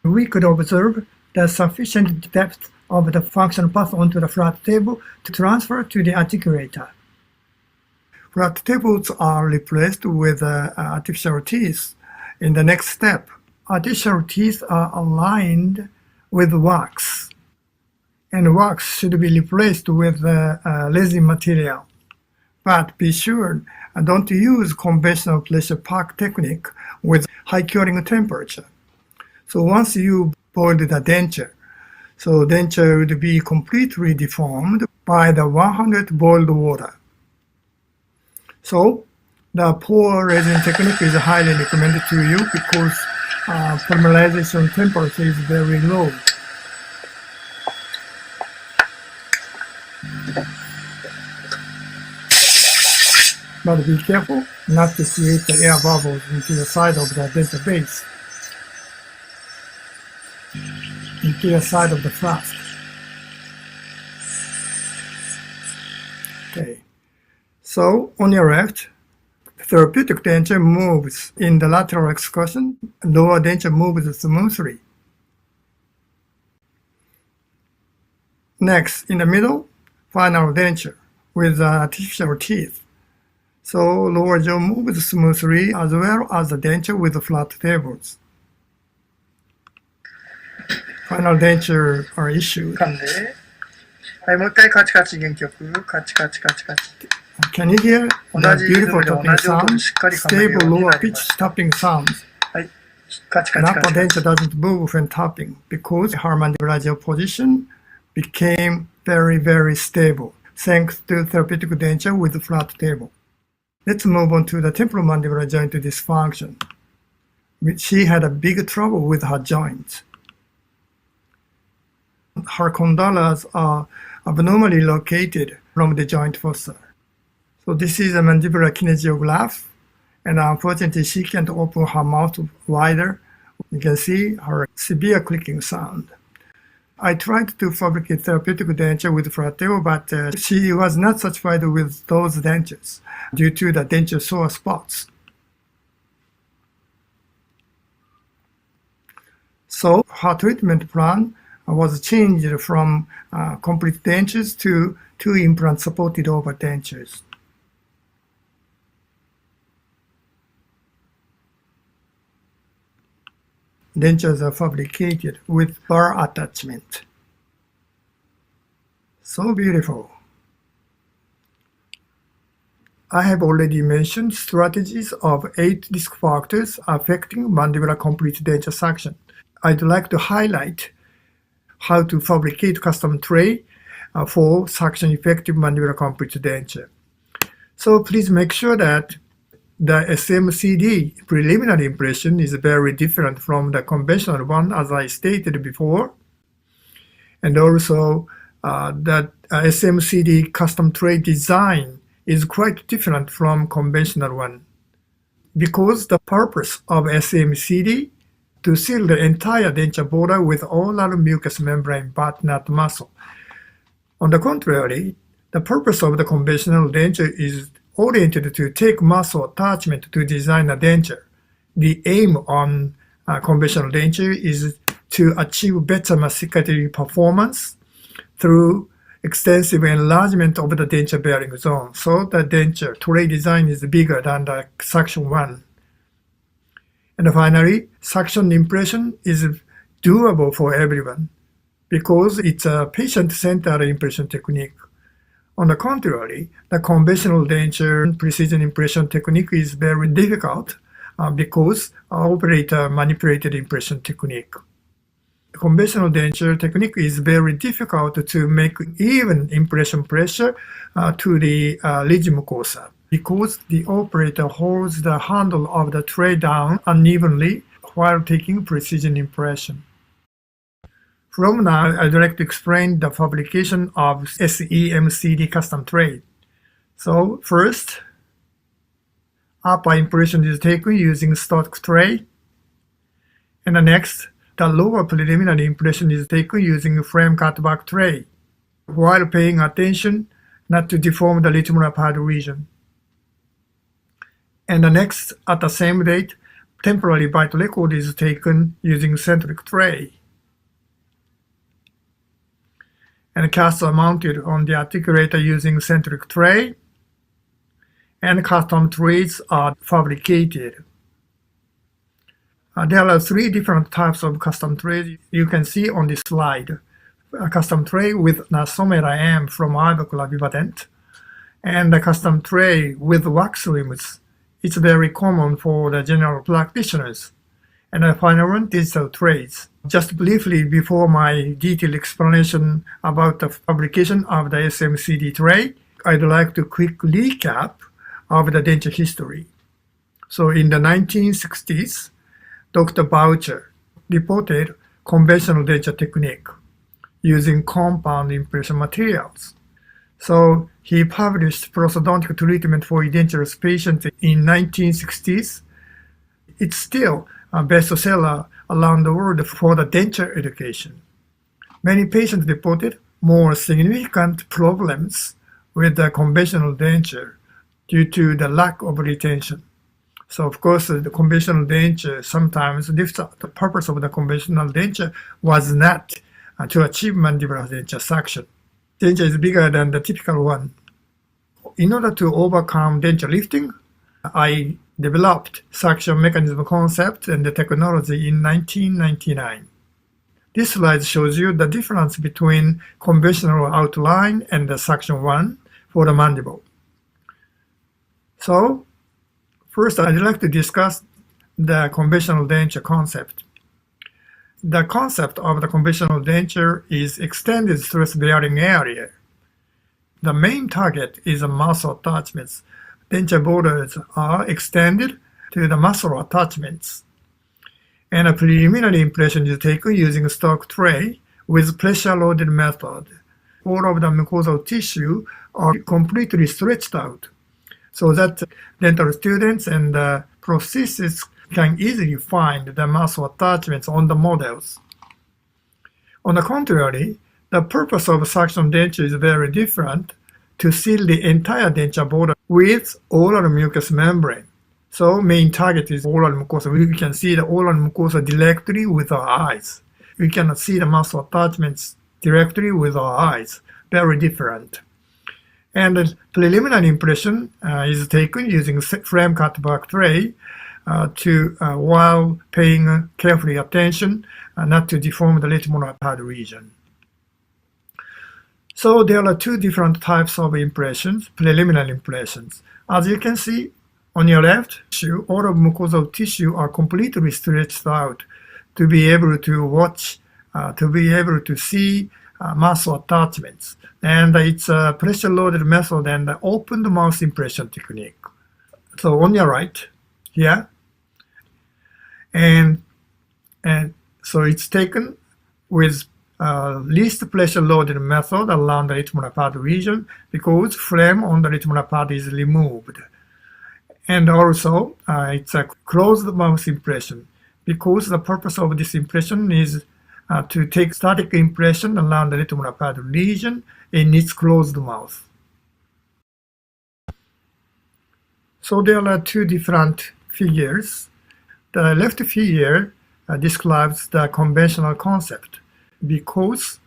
We could observe the sufficient depth of the functional path onto the flat table to transfer to the articulator. Flat tables are replaced with artificial teeth. In the next step, artificial teeth are aligned with wax, and wax should be replaced with resin material. But be sure, don't use conventional pressure pack technique with high curing temperature. So once you boil the denture, so denture would be completely deformed by the 100 boiled water. So the pour resin technique is highly recommended to you because polymerization temperature is very low. But be careful not to create the air bubbles into the side of the denture base, interior side of the flask. Okay, so on your left, therapeutic denture moves in the lateral excursion, lower denture moves smoothly. Next, in the middle, final denture with artificial teeth. So lower jaw moves smoothly as well as the denture with the flat tables. Final denture are issued. はい、もう一回カチカチ原曲、カチカチカチカチ。 Can you hear 同 the じリズ beautiful ムで同 tapping じ音 sound? でしっかり噛めるよ Stable うに lower なりま pitch した tapping sounds. はい、カチカ An チカ upper チカチ。 denture doesn't move when tapping because her mandibular jaw position became very, very stable thanks to therapeutic denture with flat table. Let's move on to the temporomandibular joint dysfunction. She had a big trouble with her joints. Her condyles are abnormally located from the joint fossa. So this is a mandibular kinesiograph, and unfortunately she can't open her mouth wider. You can see her severe clicking sound. I tried to fabricate therapeutic denture with Frateo, but she was not satisfied with those dentures due to the denture sore spots. So her treatment plan was changed from complete dentures to 2 implant supported over dentures. Dentures are fabricated with bar attachment. So beautiful. I have already mentioned strategies of 8 risk factors affecting mandibular complete denture suction. I'd like to highlight how to fabricate custom tray for suction effective mandibular complete denture. So please make sure that the SEMCD preliminary impression is very different from the conventional one, as I stated before. And also that SEMCD custom tray design is quite different from conventional one, because the purpose of SEMCD to seal the entire denture border with oral mucous membrane but not muscle. On the contrary, the purpose of the conventional denture is oriented to take muscle attachment to design a denture. The aim on conventional denture is to achieve better masticatory performance through extensive enlargement of the denture bearing zone. So the denture tray design is bigger than the suction one. And finally, suction impression is doable for everyone because it's a patient-centered impression technique. On the contrary, the conventional denture precision impression technique is very difficult because operator manipulated impression technique. Conventional denture technique is very difficult to make even impression pressure to the ridge mucosa because the operator holds the handle of the tray down unevenly while taking precision impression. From now, I'd like to explain the fabrication of SEMCD custom tray. So first, upper impression is taken using stock tray, and the next, the lower preliminary impression is taken using frame cutback tray, while paying attention not to deform the retromolar pad region. And the next, at the same date, temporary bite record is taken using centric tray. And casts are mounted on the articulator using centric tray, and custom trays are fabricated. There are 3 different types of custom trays you can see on this slide. A custom tray with Nasomera M from Ibucla Vivadent, and a custom tray with wax rims. It's very common for the general practitioners. And the final one, digital trays. Just briefly before my detailed explanation about the fabrication of the SEMCD tray, I'd like to quick recap of the denture history. So in the 1960s, Dr. Boucher reported conventional denture technique using compound impression materials. So he published prosthodontic treatment for edentulous patients in 1960s. It's still a bestseller around the world for the denture education. Many patients reported more significant problems with the conventional denture due to the lack of retention. So of course, the conventional denture sometimes, the purpose of the conventional denture was not to achieve mandibular denture suction. Denture is bigger than the typical one. In order to overcome denture lifting, I developed suction mechanism concept and the technology in 1999. This slide shows you the difference between conventional outline and the suction one for the mandible. So, first I'd like to discuss the conventional denture concept. The concept of the conventional denture is extended stress-bearing area. The main target is the muscle attachments. Denture borders are extended to the muscle attachments. And a preliminary impression is taken using a stock tray with pressure-loaded method. All of the mucosal tissue are completely stretched out so that dental students and prosthetists can easily find the muscle attachments on the models. On the contrary, the purpose of suction denture is very different, to seal the entire denture border with oral mucous membrane. So main target is oral mucosa. We can see the oral mucosa directly with our eyes. We cannot see the muscle attachments directly with our eyes. Very different. And the preliminary impression is taken using frame cutback tray while paying carefully attention not to deform the retromolar pad region. So there are two different types of impressions, preliminary impressions. As you can see on your left, all of mucosal tissue are completely stretched out to be able to watch, to be able to see muscle attachments. And it's a pressure-loaded method and opened mouth impression technique. So on your right, here, and so it's taken with least pressure-loaded method around the retromolar pad region because frame on the retromolar pad is removed. And also, it's a closed mouth impression because the purpose of this impression is to take static impression around the retromolar pad region in its closed mouth. So there are two different figures. The left figure describes the conventional concept because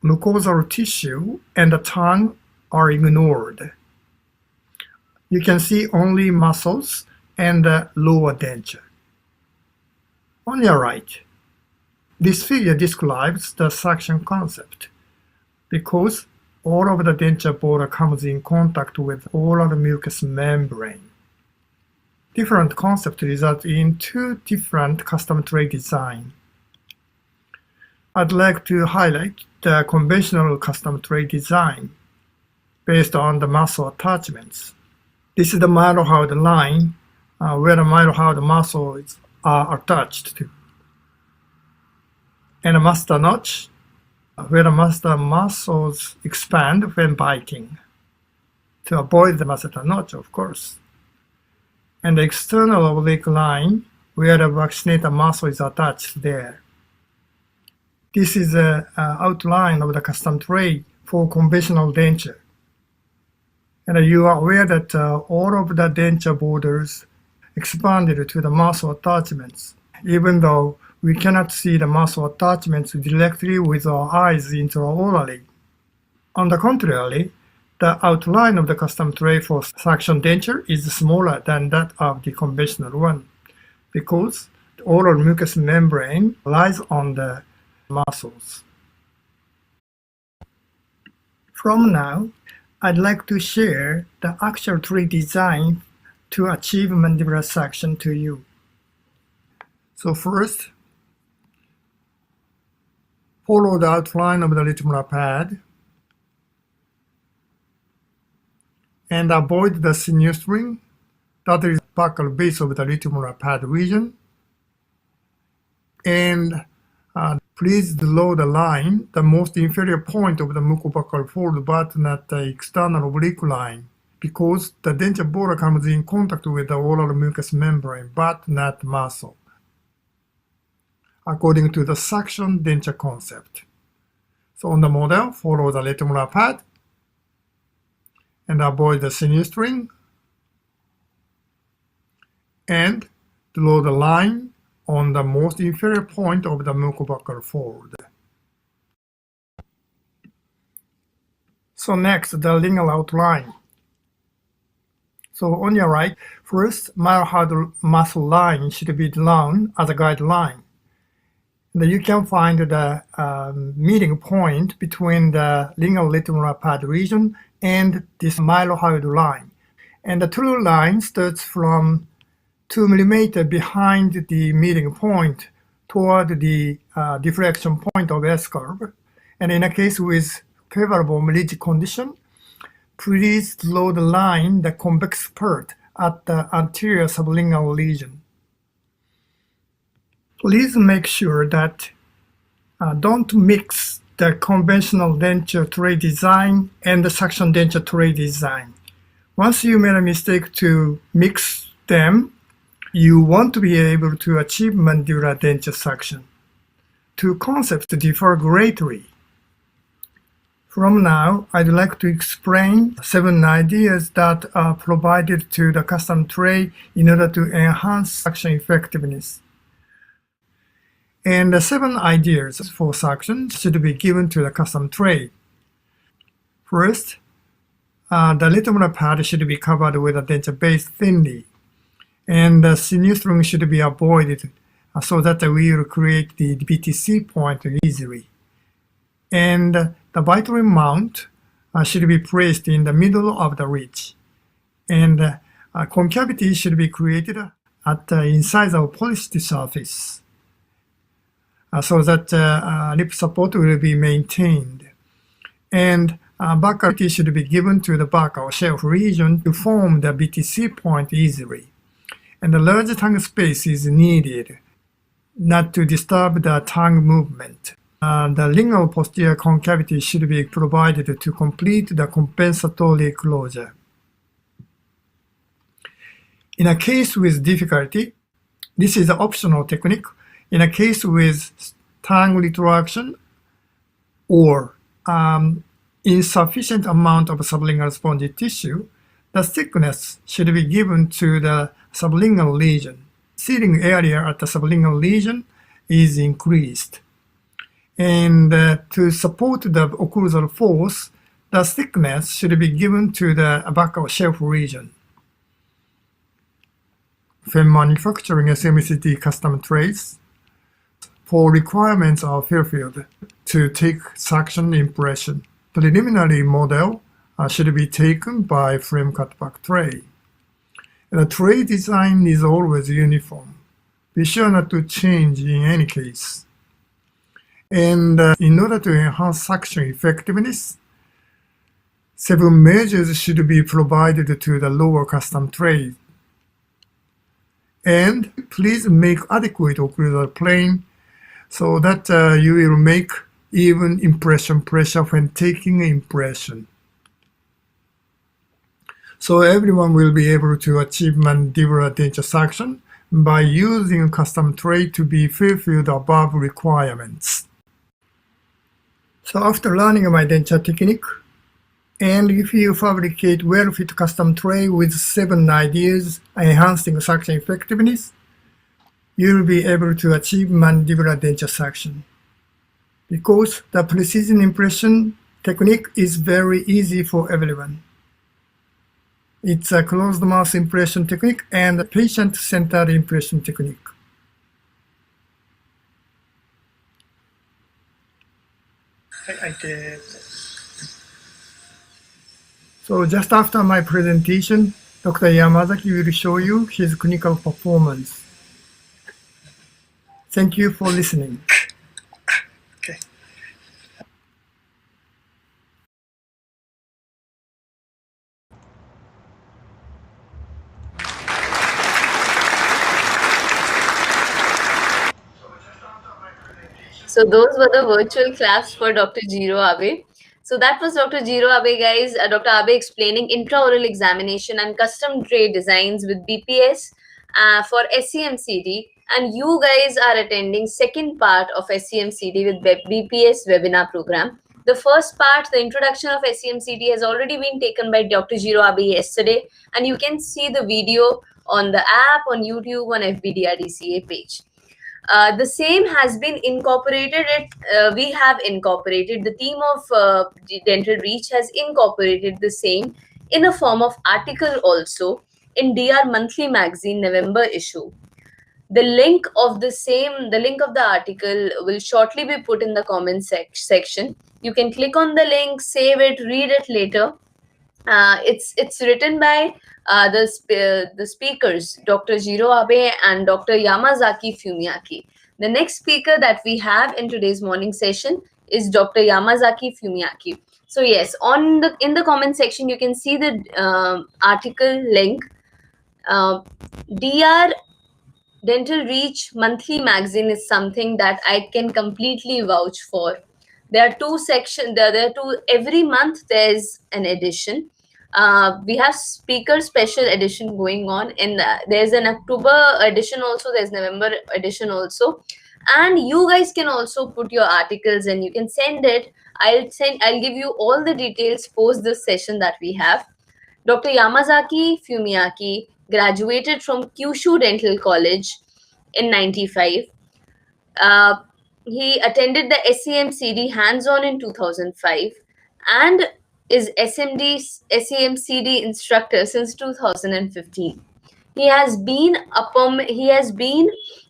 mucosal tissue and the tongue are ignored. You can see only muscles and the lower denture. On your right, this figure describes the suction concept because all of the denture border comes in contact with oral mucous membrane. Different concept result in two different custom tray design. I'd like to highlight the conventional custom tray design based on the muscle attachments. This is the mylohyoid line where the mylohyoid muscles are attached to. And a master notch where the master muscles expand when biting to avoid the masseter notch, of course. And the external oblique line where the vaccinator muscle is attached there. This is an outline of the custom tray for conventional denture. And you are aware that all of the denture borders expanded to the muscle attachments, even though we cannot see the muscle attachments directly with our eyes intraorally. On the contrary, the outline of the custom tray for suction denture is smaller than that of the conventional one because the oral mucous membrane lies on the muscles. From now, I'd like to share the actual tray design to achieve mandibular suction to you. So first, follow the outline of the retromolar pad and avoid the sinuous ring that is buccal base of the retromolar pad region. And please draw the line, the most inferior point of the mucobuccal fold, but not the external oblique line, because the denture border comes in contact with the oral mucous membrane, but not muscle, according to the suction denture concept. So on the model, follow the retromolar pad and avoid the sinuous ring and draw the line on the most inferior point of the mucobuccal fold. So next, the lingual outline. So on your right, first, mylohyoid muscle line should be drawn as a guideline. And you can find the meeting point between the lingual retromolar pad region and this mylohyoid line. And the true line starts from 2 mm behind the meeting point toward the diffraction point of S-curve. And in a case with favorable ridge condition, please draw the line, the convex part, at the anterior sublingual region. Please make sure that don't mix the conventional denture tray design and the suction denture tray design. Once you made a mistake to mix them, you want to be able to achieve mandibular denture suction. two concepts differ greatly. From now, I'd like to explain 7 ideas that are provided to the custom tray in order to enhance suction effectiveness. And the 7 ideas for suction should be given to the custom tray. First, the retromolar pad should be covered with a denture base thinly, and the sinistrum should be avoided so that we will create the BTC point easily. And the Vitamin mount should be placed in the middle of the ridge, and a concavity should be created at the inside of polished surface so that lip support will be maintained. And back cavity should be given to the back or shelf region to form the BTC point easily. And the large tongue space is needed not to disturb the tongue movement. The lingual posterior concavity should be provided to complete the compensatory closure. In a case with difficulty, this is an optional technique. In a case with tongue retraction or insufficient amount of sublingual spongy tissue, the thickness should be given to the sublingual lesion. Sealing area at the sublingual lesion is increased. And to support the occlusal force, the thickness should be given to the back of shelf region. When manufacturing SEMCD custom trays, for requirements of Fairfield to take suction impression, preliminary model should be taken by frame cutback tray. The tray design is always uniform. Be sure not to change in any case. And in order to enhance suction effectiveness, 7 measures should be provided to the lower custom tray. And please make adequate occlusal plane so that you will make even impression pressure when taking impression. So everyone will be able to achieve mandibular denture suction by using a custom tray to be fulfilled above requirements. So after learning my denture technique, and if you fabricate well-fit custom tray with 7 ideas enhancing suction effectiveness, you will be able to achieve mandibular denture suction. Because the precision impression technique is very easy for everyone. It's a closed mouth impression technique and a patient-centered impression technique. So just after my presentation, Dr. Yamazaki will show you his clinical performance. Thank you for listening. Okay. So those were the virtual claps for Dr. Jiro Abe. So that was Dr. Jiro Abe, guys. Dr. Abe explaining intraoral examination and custom tray designs with BPS for SEMCD. And you guys are attending second part of SEMCD with BPS webinar program. The first part, the introduction of SEMCD, has already been taken by Dr. Jiro Abe yesterday. And you can see the video on the app, on YouTube, on FBDRDCA page. The same has been incorporated. We have incorporated, the team of Dental Reach has incorporated the same in a form of article also in DR Monthly Magazine November issue. The link of the same, the link of the article will shortly be put in the comment section. You can click on the link, save it, read it later. It's written by the speakers, Dr. Jiro Abe and Dr. Yamazaki Fumiaki. The next speaker that we have in today's morning session is Dr. Yamazaki Fumiaki. So yes, in the comment section you can see the article link. DR Dental Reach Monthly Magazine is something that I can completely vouch for. There are 2 sections. There are 2 every month. There's an edition. We have speaker special edition going on, and there's an October edition also. There's November edition also, And you guys can also put your articles and you can send it. I'll give you all the details post this session that we have. Dr. Yamazaki Fumiaki graduated from Kyushu Dental College in 95. uh, he attended the SEMCD hands-on in 2005 and is SEMCD instructor since 2015. He has been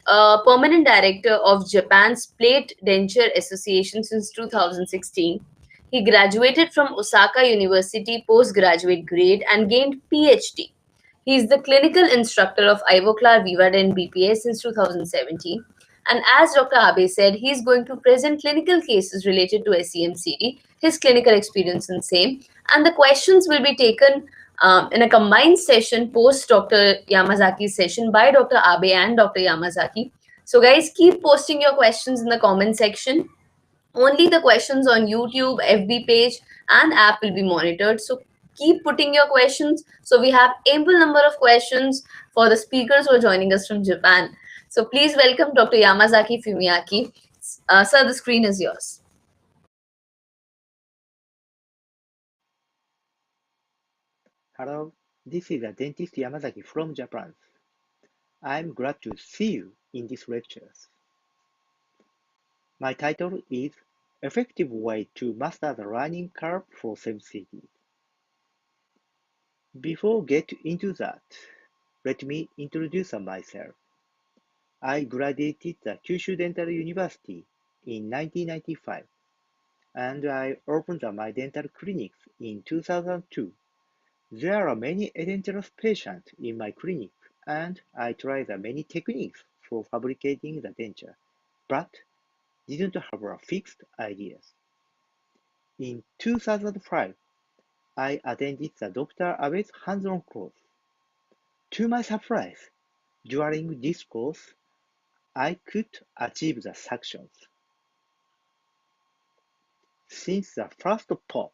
a permanent director of Japan's Plate Denture Association since 2016. He graduated from Osaka University postgraduate grade and gained PhD. He is the clinical instructor of Ivoclar Vivadent BPS since 2017. And as Dr. Abe said, he is going to present clinical cases related to SEMCD, his clinical experience in same, and the questions will be taken in a combined session post Dr. Yamazaki's session by Dr. Abe and Dr. Yamazaki. So, guys, keep posting your questions in the comment section. Only the questions on YouTube, FB page, and app will be monitored. So keep putting your questions. So we have ample number of questions for the speakers who are joining us from Japan. So please welcome Dr. Yamazaki Fumiaki. Sir, the screen is yours. Hello, this is a dentist Yamazaki from Japan. I'm glad to see you in this lecture. My title is Effective Way to Master the Learning Curve for SEMCD. Before get into that, let me introduce myself. I graduated the Kyushu Dental University in 1995, and I opened my dental clinics in 2002. There are many dangerous patients in my clinic, and I tried many techniques for fabricating the denture, but didn't have a fixed ideas. In 2005, I attended the Dr. Abe's hands-on course. To my surprise, during this course, I could achieve the suctions. Since the first pop,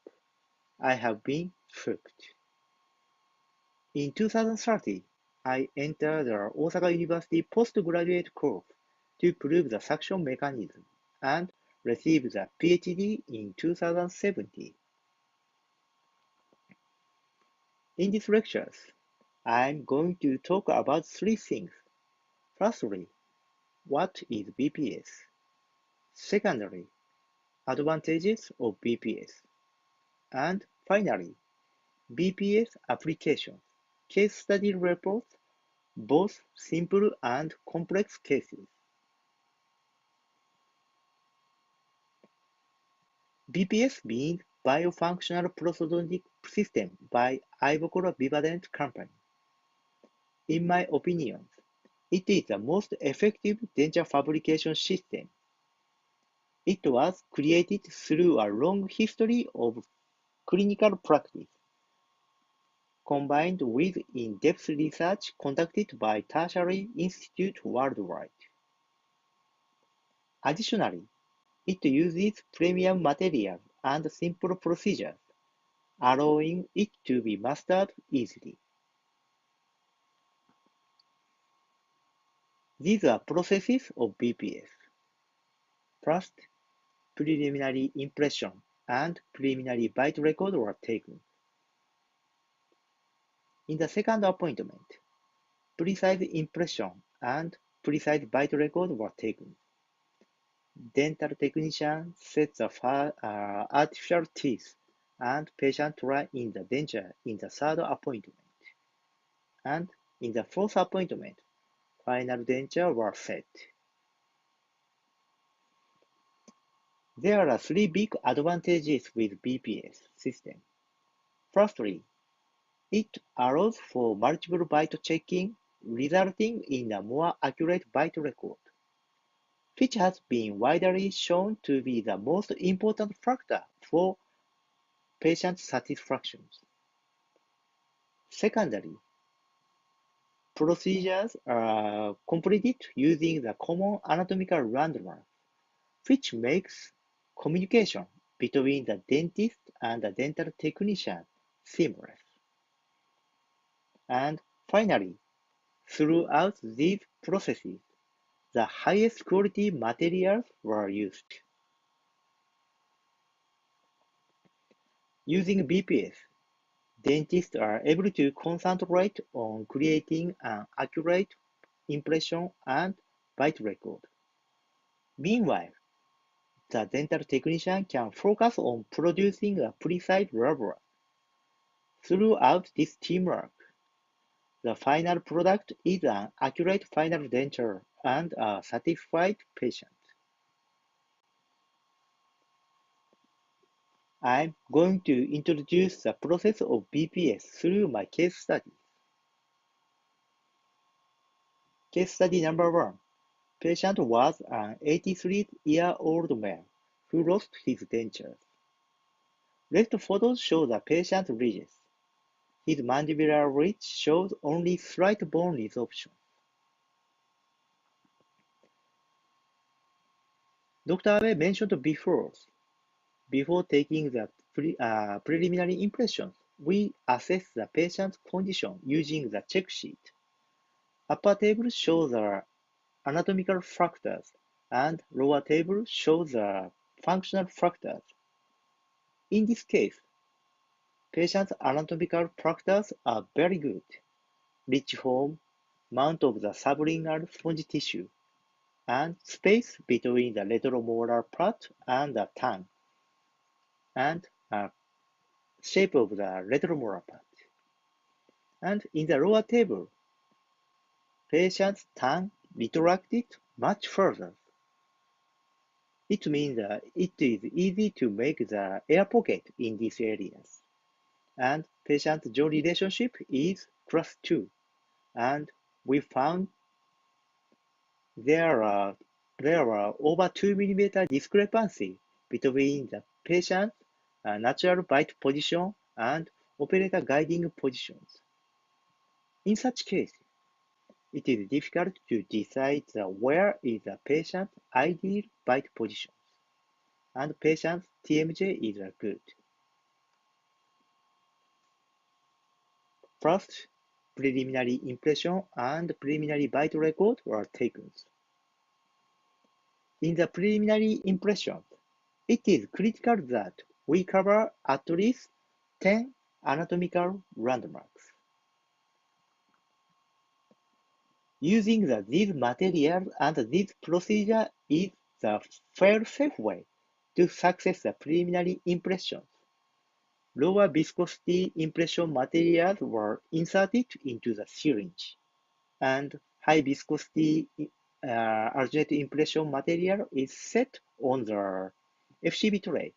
I have been hooked. In 2030, I entered the Osaka University postgraduate course to prove the suction mechanism and received the PhD in 2017. In these lectures, I'm going to talk about three things. Firstly, what is BPS? Secondly, advantages of BPS. And finally, BPS applications, case study reports, both simple and complex cases. BPS means Biofunctional Prosthodontic System by Ivoclar Vivadent Company. In my opinion, it is the most effective denture fabrication system. It was created through a long history of clinical practice, combined with in-depth research conducted by tertiary institutes worldwide. Additionally, it uses premium materials and simple procedures, allowing it to be mastered easily. These are processes of BPS. First, preliminary impression and preliminary bite record were taken. In the second appointment, precise impression and precise bite record were taken. Dental technician sets the artificial teeth and patient try in the denture in the third appointment. And in the fourth appointment, final denture were set. There are three big advantages with BPS system. Firstly, it allows for multiple bite checking, resulting in a more accurate bite record, which has been widely shown to be the most important factor for patient satisfaction. Secondly, procedures are completed using the common anatomical landmark, which makes communication between the dentist and the dental technician seamless. And finally, throughout these processes, the highest quality materials were used. Using BPS, dentists are able to concentrate on creating an accurate impression and bite record. Meanwhile, the dental technician can focus on producing a precise rubber. Throughout this teamwork, the final product is an accurate final denture and a satisfied patient. I'm going to introduce the process of BPS through my case study. Case study number 1. Patient was an 83-year-old man who lost his dentures. Left photos show the patient's ridges. His mandibular ridge shows only slight bone resorption. Dr. Abe mentioned before taking the preliminary impressions, we assess the patient's condition using the check sheet. Upper table shows the anatomical factors, and lower table shows the functional factors. In this case, patient's anatomical factors are very good. Rich form, amount of the sublingual sponge tissue, and space between the retromolar part and the tongue, and shape of the retromolar part. And in the lower table, patient's tongue retracted much further. It means that it is easy to make the air pocket in these areas. And patient-jaw relationship is class 2. And we found there were over 2 mm discrepancy between the patient's natural bite position and operator guiding positions. In such case, it is difficult to decide where is the patient's ideal bite position, and patient's TMJ is good. First, preliminary impression and preliminary bite record were taken. In the preliminary impression, it is critical that we cover at least 10 anatomical landmarks. Using these materials and this procedure is the fail-safe way to success the preliminary impressions. Lower viscosity impression materials were inserted into the syringe, and high viscosity arginate impression material is set on the FCB tray.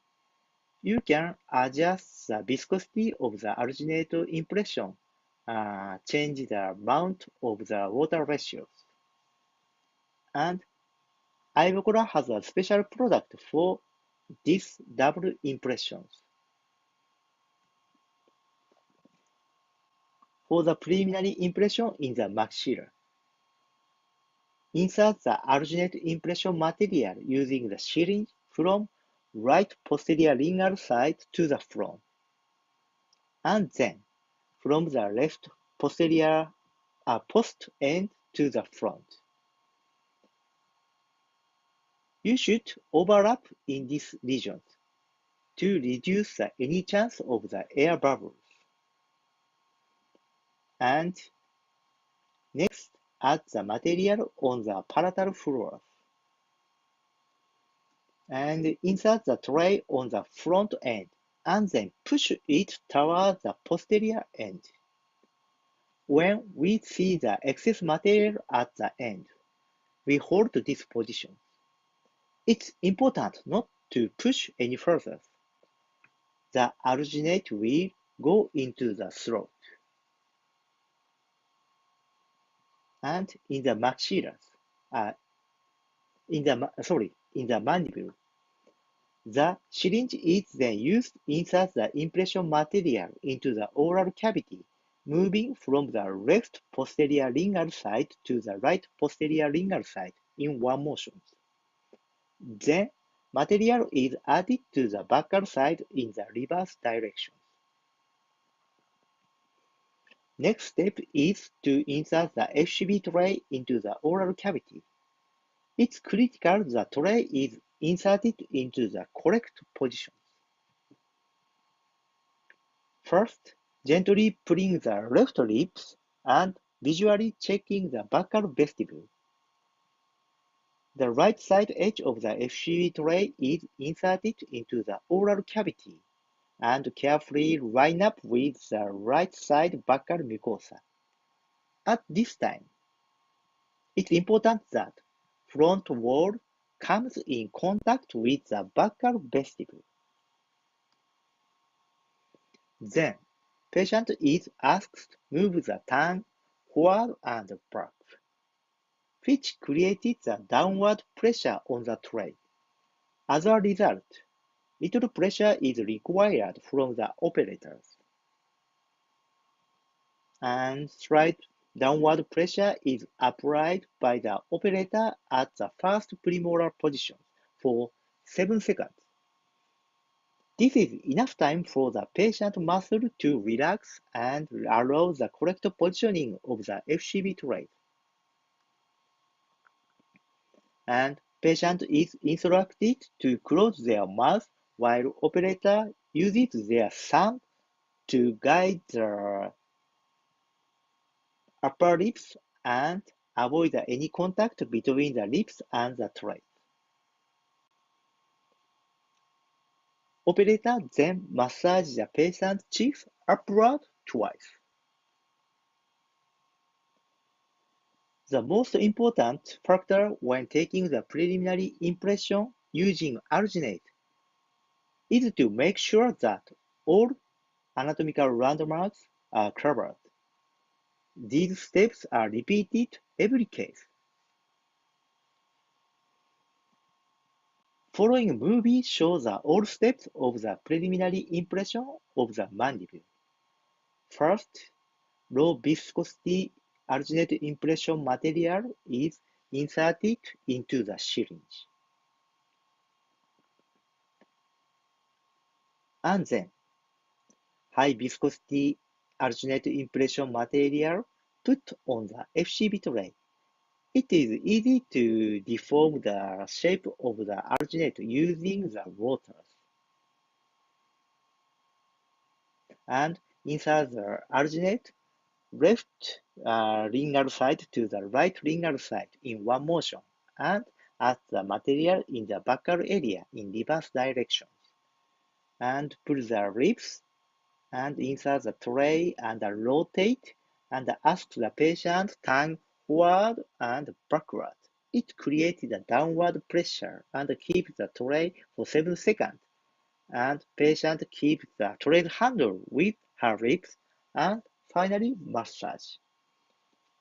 You can adjust the viscosity of the arginate impression, change the amount of the water ratios. And Ivocora has a special product for these double impressions. For the preliminary impression in the maxilla, insert the arginate impression material using the syringe from right posterior lingual side to the front, and then from the left posterior post end to the front. You should overlap in these regions to reduce any chance of the air bubbles. And next, add the material on the palatal floor and insert the tray on the front end, and then push it toward the posterior end. When we see the excess material at the end, we hold this position. It's important not to push any further. The arginate will go into the throat. And in the maxillas, in the mandible, the syringe is then used to insert the impression material into the oral cavity, moving from the left posterior lingual side to the right posterior lingual side in one motion. Then, material is added to the buccal side in the reverse direction. Next step is to insert the FCB tray into the oral cavity. It's critical the tray is inserted into the correct position. First, gently pulling the left lips and visually checking the buccal vestibule. The right side edge of the FCB tray is inserted into the oral cavity and carefully line up with the right side buccal mucosa. At this time, it's important that front wall comes in contact with the buccal vestibule. Then, patient is asked to move the tongue forward and back, which created the downward pressure on the tray. As a result, little pressure is required from the operators, and slight downward pressure is applied by the operator at the first premolar position for 7 seconds. This is enough time for the patient muscle to relax and allow the correct positioning of the FCB tray. And patient is instructed to close their mouth while operator uses their thumb to guide the upper lips and avoid any contact between the lips and the tray. Operator then massages the patient's cheeks upward twice. The most important factor when taking the preliminary impression using alginate is to make sure that all anatomical landmarks are covered. These steps are repeated every case. Following movie shows all steps of the preliminary impression of the mandible. First, low viscosity alginate impression material is inserted into the syringe. And then, high viscosity alginate impression material put on the FCB tray. It is easy to deform the shape of the alginate using the rotors. And insert the alginate left lingual side to the right lingual side in one motion, and add the material in the buccal area in reverse directions. And pull the lips and insert the tray and rotate and ask the patient tongue forward and backward. It creates a downward pressure and keeps the tray for 7 seconds. And patient keeps the tray handle with her lips and finally massage.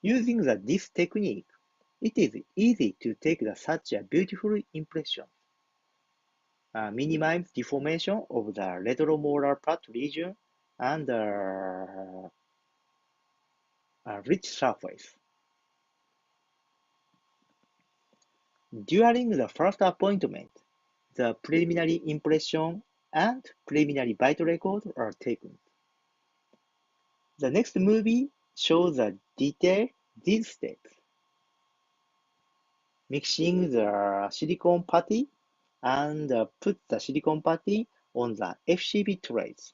Using this technique, it is easy to take such a beautiful impression. Minimize deformation of the retromolar part region and a rich surface. During the first appointment, the preliminary impression and preliminary bite record are taken. The next movie shows the detail these steps. Mixing the silicone putty and put the silicone putty on the FCB trays.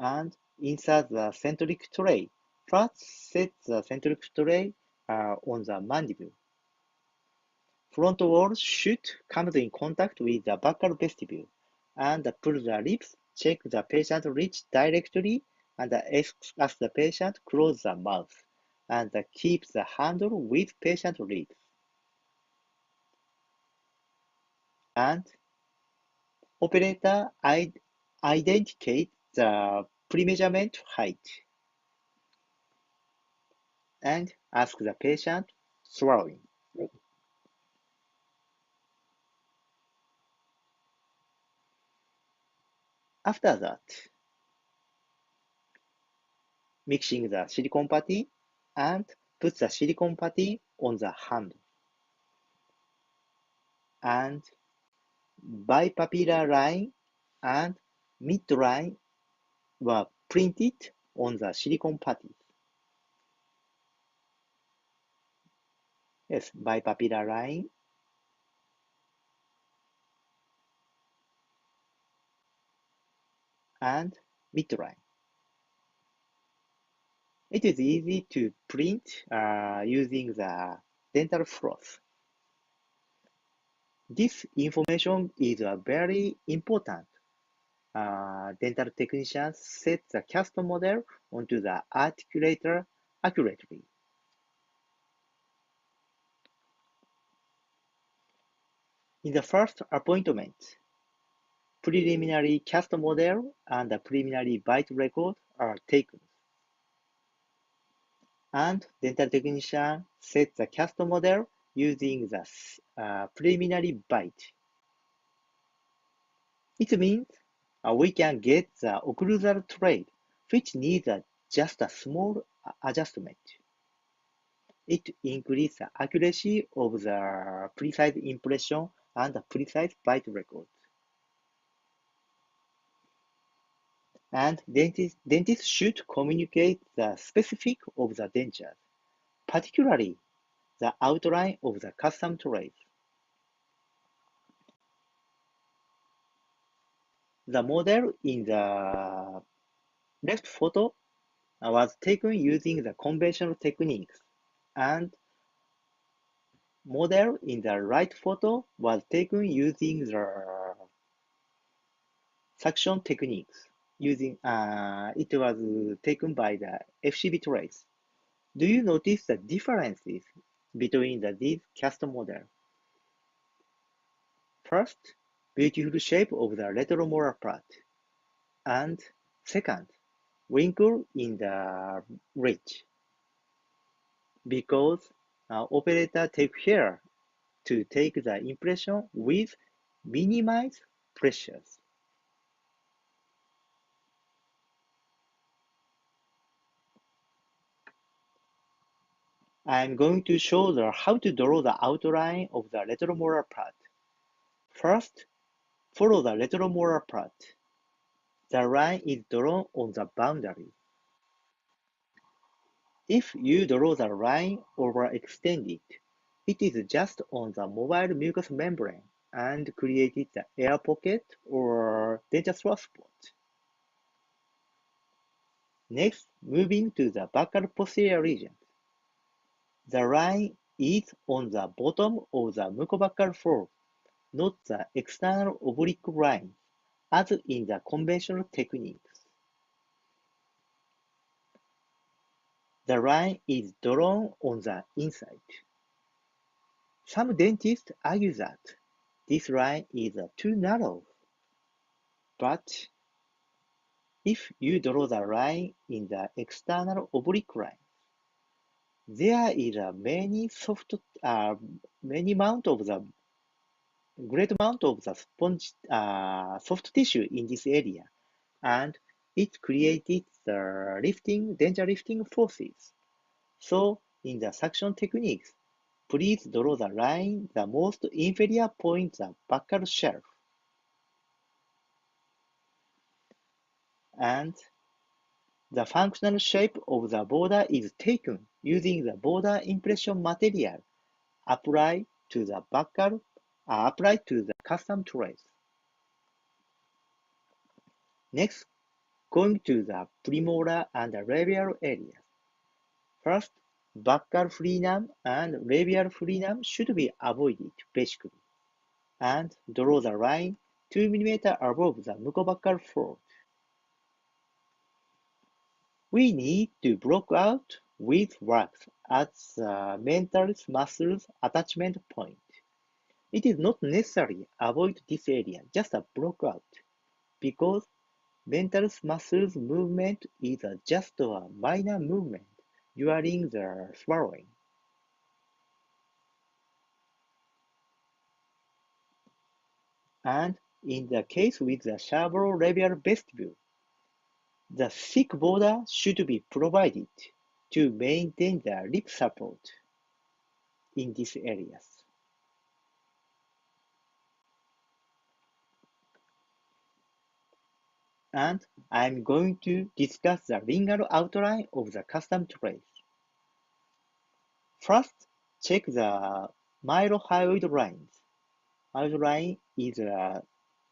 And insert the centric tray. First, set the centric tray on the mandible. Front wall should come in contact with the buccal vestibule, and pull the lips, check the patient reach directly, and ask the patient close the mouth, and keep the handle with patient lips. And operator identifies the pre-measurement height and ask the patient swallowing. After that, mixing the silicone putty and put the silicone putty on the handle. and bipapillar line and midline were printed on the silicon patties. Yes, bipapillar line and midline. It is easy to print using the dental floss. This information is very important. Dental technicians set the cast model onto the articulator accurately. In the first appointment, preliminary cast model and the preliminary bite record are taken. And dental technician sets the cast model using the preliminary bite. It means we can get the occlusal trade, which needs just a small adjustment. It increases the accuracy of the precise impression and the precise bite record. And dentists should communicate the specific of the dentures, particularly the outline of the custom trays. The model in the left photo was taken using the conventional techniques, and model in the right photo was taken using the suction techniques. It was taken by the FCB trays. Do you notice the differences between these cast models? First, beautiful shape of the retromolar part, and second, wrinkle in the ridge, because operator take care to take the impression with minimized pressures. I'm going to show how to draw the outline of the retromolar part. First, follow the retromolar part. The line is drawn on the boundary. If you draw the line overextended, it is just on the mobile mucous membrane and created the air pocket or denture spot. Next, moving to the buccal posterior region. The line is on the bottom of the mucobuccal floor, not the external oblique line, as in the conventional techniques. The line is drawn on the inside. Some dentists argue that this line is too narrow, but if you draw the line in the external oblique line, there is a great amount of the sponge, soft tissue in this area, and it created the denture lifting forces. So, in the suction techniques, please draw the line the most inferior point the buccal shelf. And the functional shape of the border is taken using the border impression material applied to the custom trays. Next, going to the premolar and the labial areas. First, buccal frenum and labial frenum should be avoided, basically, and draw the line 2 mm above the mucobuccal floor. We need to block out with wax at the mental muscles attachment point. It is not necessary avoid this area, just a block out, because mental muscles movement is just a minor movement during the swallowing. And in the case with the shallow labial vestibule, the thick border should be provided to maintain the lip support in these areas. and I'm going to discuss the lingual outline of the custom trace. First, check the mylohyoid lines. Mylohyoid line is a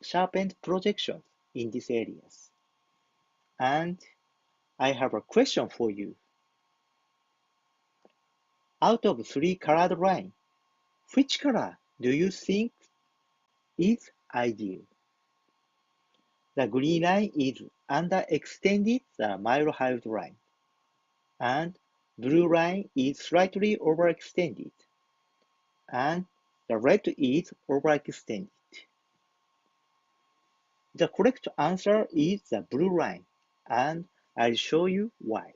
sharpened projection in these areas. And I have a question for you. Out of 3 colored lines, which color do you think is ideal? The green line is underextended the mylohyoid line, and blue line is slightly overextended, and the red is overextended. The correct answer is the blue line, and I'll show you why.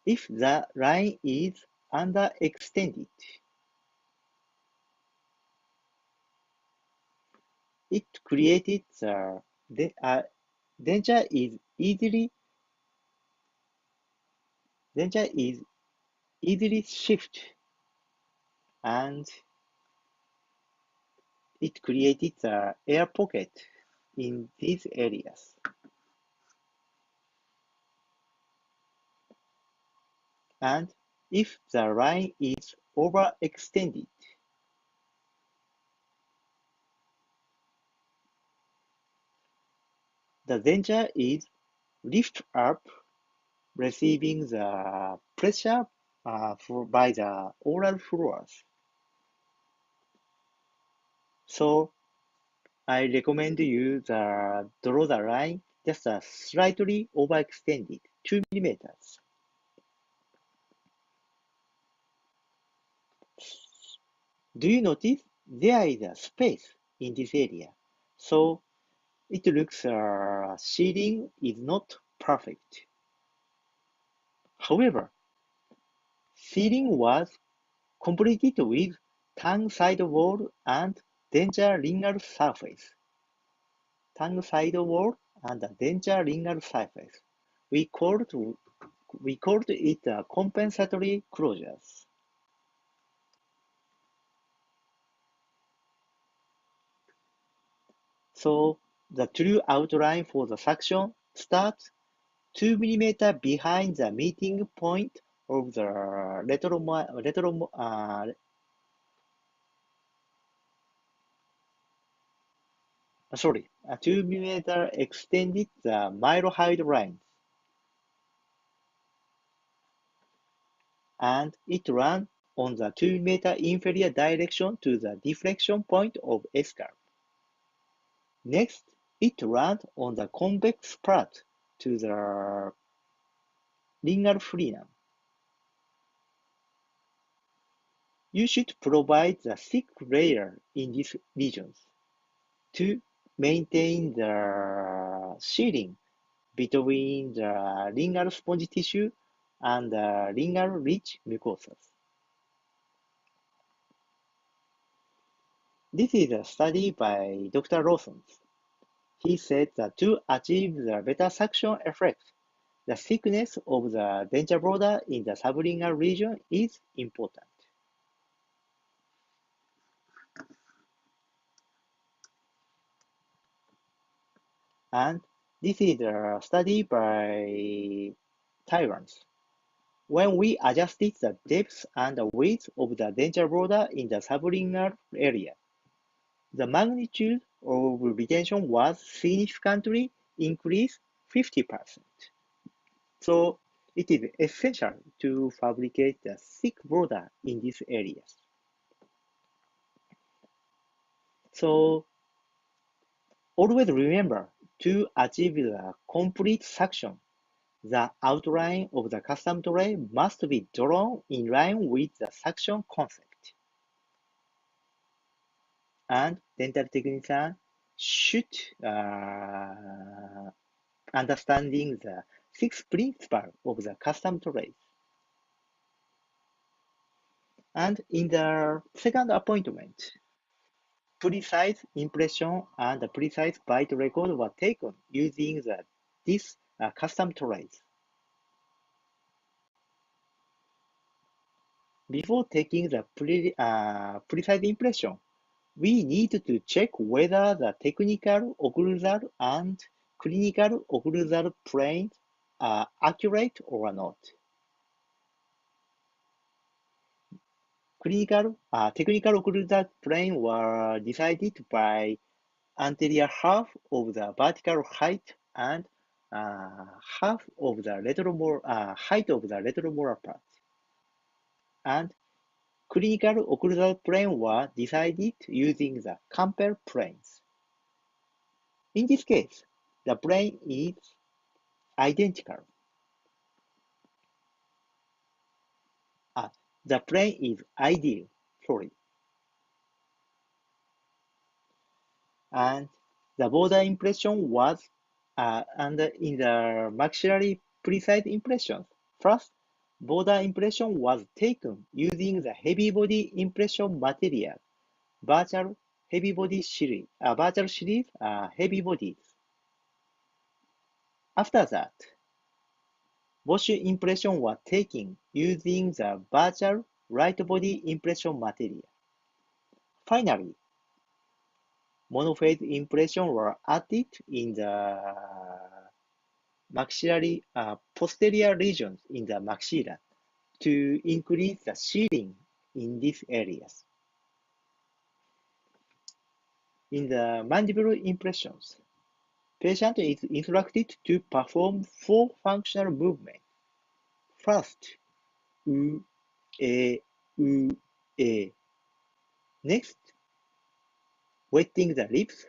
If the line is underextended, it created the denture is easily shift, and it created the air pocket in these areas. And if the line is overextended, the denture is lift up, receiving the pressure by the oral floors. So I recommend you draw the line just slightly overextended, 2 millimeters. Do you notice there is a space in this area? So it looks shading is not perfect. However, sealing was completed with tongue side wall and denture lingual surface. Tongue side wall and denture lingual surface. We called it compensatory closures. So the true outline for the suction starts 2 millimeters behind the meeting point of the a 2 millimeter extended the mylohyoid lines, and it ran on the 2 millimeter inferior direction to the deflection point of S-curve. Next, it ran on the convex part to the lingual frenum. You should provide the thick layer in these regions to maintain the sealing between the lingual spongy tissue and the lingual rich mucosas. This is a study by Dr. Lawson. He said that to achieve the better suction effect, the thickness of the denture border in the sublingual region is important. And this is a study by Tyrants. When we adjusted the depth and width of the denture border in the sublingual area, the magnitude of retention was significantly increased 50%. So it is essential to fabricate the thick border in these areas. So always remember, to achieve the complete suction, the outline of the custom tray must be drawn in line with the suction concept. And dental technician should understanding the 6 principles of the custom trace. And in the second appointment, precise impression and precise bite record were taken using this custom trace. Before taking the precise impression, we need to check whether the technical occlusal and clinical occlusal planes are accurate or not. Technical occlusal plane were decided by anterior half of the vertical height and half of the retromolar height of the retromolar part. And clinical occlusal plane were decided using the Campbell planes. In this case, the plane is identical. The plane is ideal, and the border impression was and in the maxillary precise impressions. First, border impression was taken using the heavy body impression material, virtual heavy body series, heavy bodies. After that, wash impression was taken using the virtual right body impression material. Finally, monophase impression were added in the maxillary posterior regions in the maxilla to increase the shielding in these areas. In the mandibular impressions, patient is instructed to perform 4 functional movements. First, u, e, u, e. Next, wetting the lips,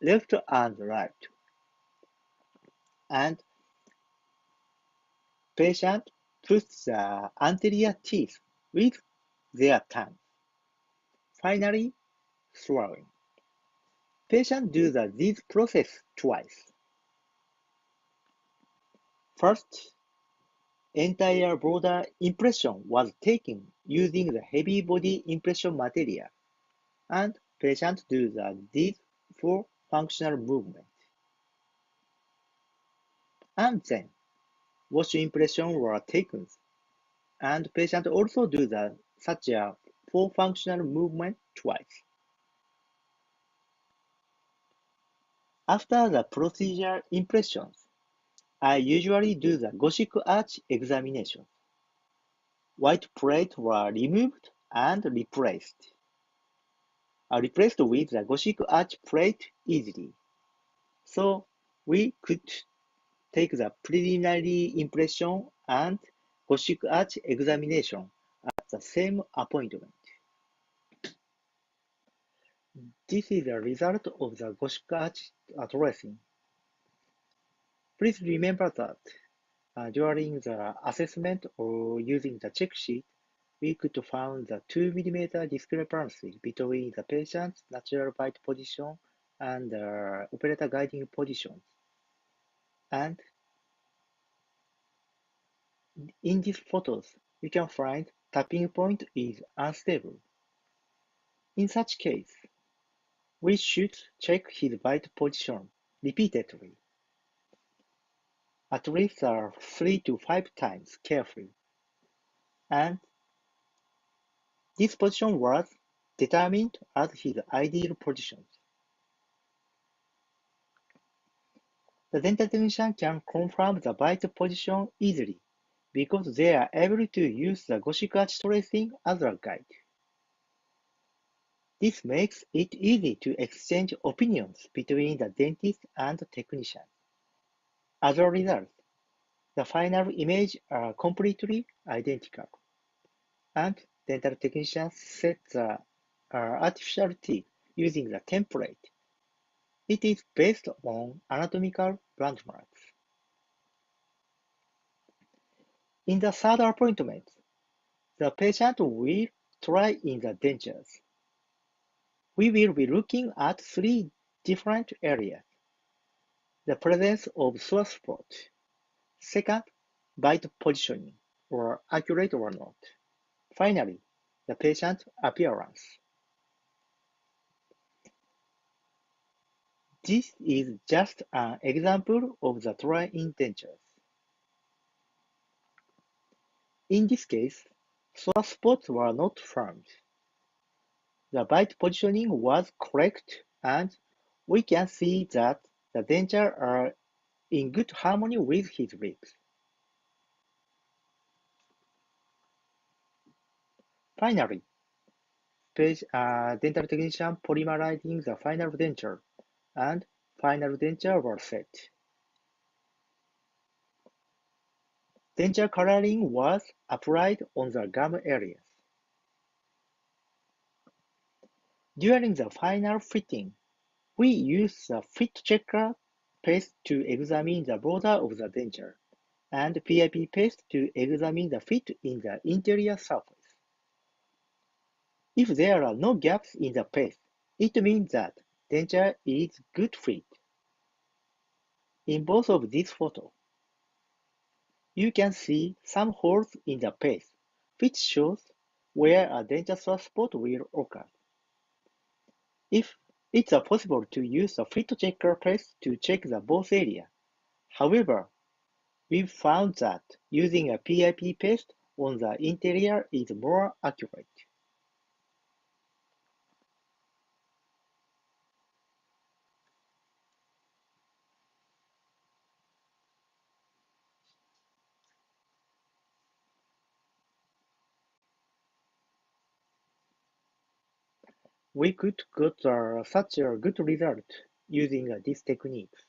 left and right. And patient puts the anterior teeth with their tongue. Finally, swallowing. Patient do this process twice. First, entire border impression was taken using the heavy body impression material, and patient do these 4 functional movements. And then, wash impression were taken, and patient also do such a 4 functional movement twice. After the procedure impressions, I usually do the Gothic arch examination. White plates were removed and replaced. Replaced with the Gothic arch plate easily. So we could take the preliminary impression and Gothic arch examination at the same appointment. This is the result of the Gothic arch tracing. Please remember that during the assessment or using the check sheet, we could find the 2 mm discrepancy between the patient's natural bite position and the operator guiding positions. And in these photos, you can find tapping point is unstable. In such case, we should check his bite position repeatedly, at least 3 to 5 times carefully. And this position was determined as his ideal positions. The dental technician can confirm the bite position easily because they are able to use the Gothic arch tracing as a guide. This makes it easy to exchange opinions between the dentist and the technician. As a result, the final images are completely identical, and dental technicians set the artificial teeth using the template. It is based on anatomical landmarks. In the third appointment, the patient will try in the dentures. We will be looking at 3 different areas. The presence of sore spot. Second, bite positioning, or accurate or not. Finally, the patient appearance. This is just an example of the try in dentures. In this case, sore spots were not found. The bite positioning was correct, and we can see that the dentures are in good harmony with his lips. Finally, dental technician polymerizing the final denture and final denture were set. Denture coloring was applied on the gum areas. During the final fitting, we used the fit checker paste to examine the border of the denture and PIP paste to examine the fit in the interior surface. If there are no gaps in the paste, it means that denture is good fit. In both of these photos, you can see some holes in the paste, which shows where a denture source spot will occur. If it's possible to use a fit checker paste to check the both area. However, we've found that using a PIP paste on the interior is more accurate. We could get such a good result using these techniques.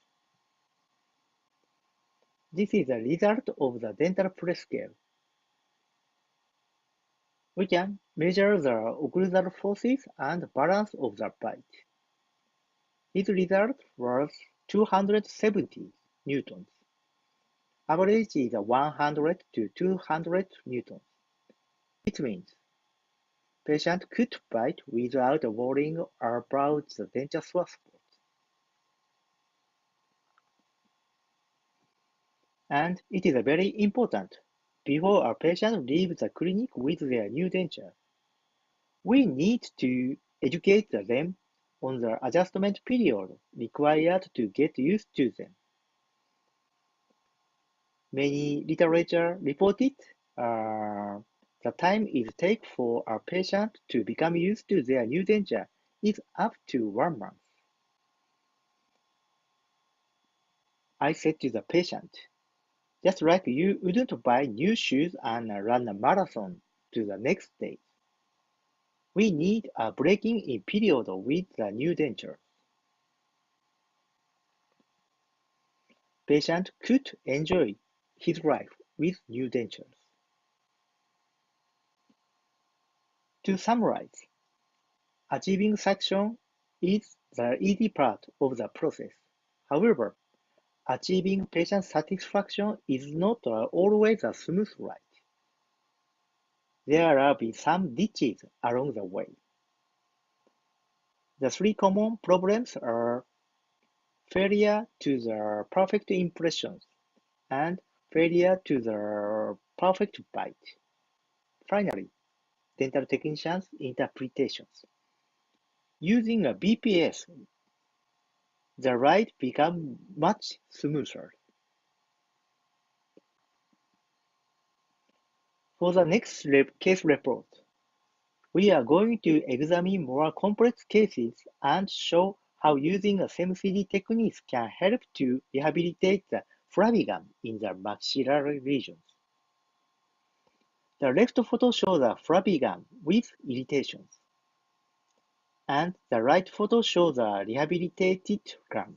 This is a result of the dental press scale. We can measure the occlusal forces and balance of the bite. His result was 270 newtons. Average is 100 to 200 newtons. It means patient could bite without worrying about the denture source spot. And it is very important, before a patient leaves the clinic with their new denture, we need to educate them on the adjustment period required to get used to them. Many literature reported the time it takes for a patient to become used to their new denture is up to 1 month. I said to the patient, just like you wouldn't buy new shoes and run a marathon to the next day. We need a breaking in period with the new denture. Patient could enjoy his life with new dentures. To summarize, achieving suction is the easy part of the process. However, achieving patient satisfaction is not always a smooth ride. There will be some ditches along the way. The 3 common problems are failure to the perfect impressions and failure to the perfect bite. Finally, dental technicians' interpretations. Using a BPS, the ride becomes much smoother. For the next case report, we are going to examine more complex cases and show how using a SEMCD techniques can help to rehabilitate the flabby gum in the maxillary regions. The left photo shows a flabby gum with irritations, and the right photo shows a rehabilitated gum.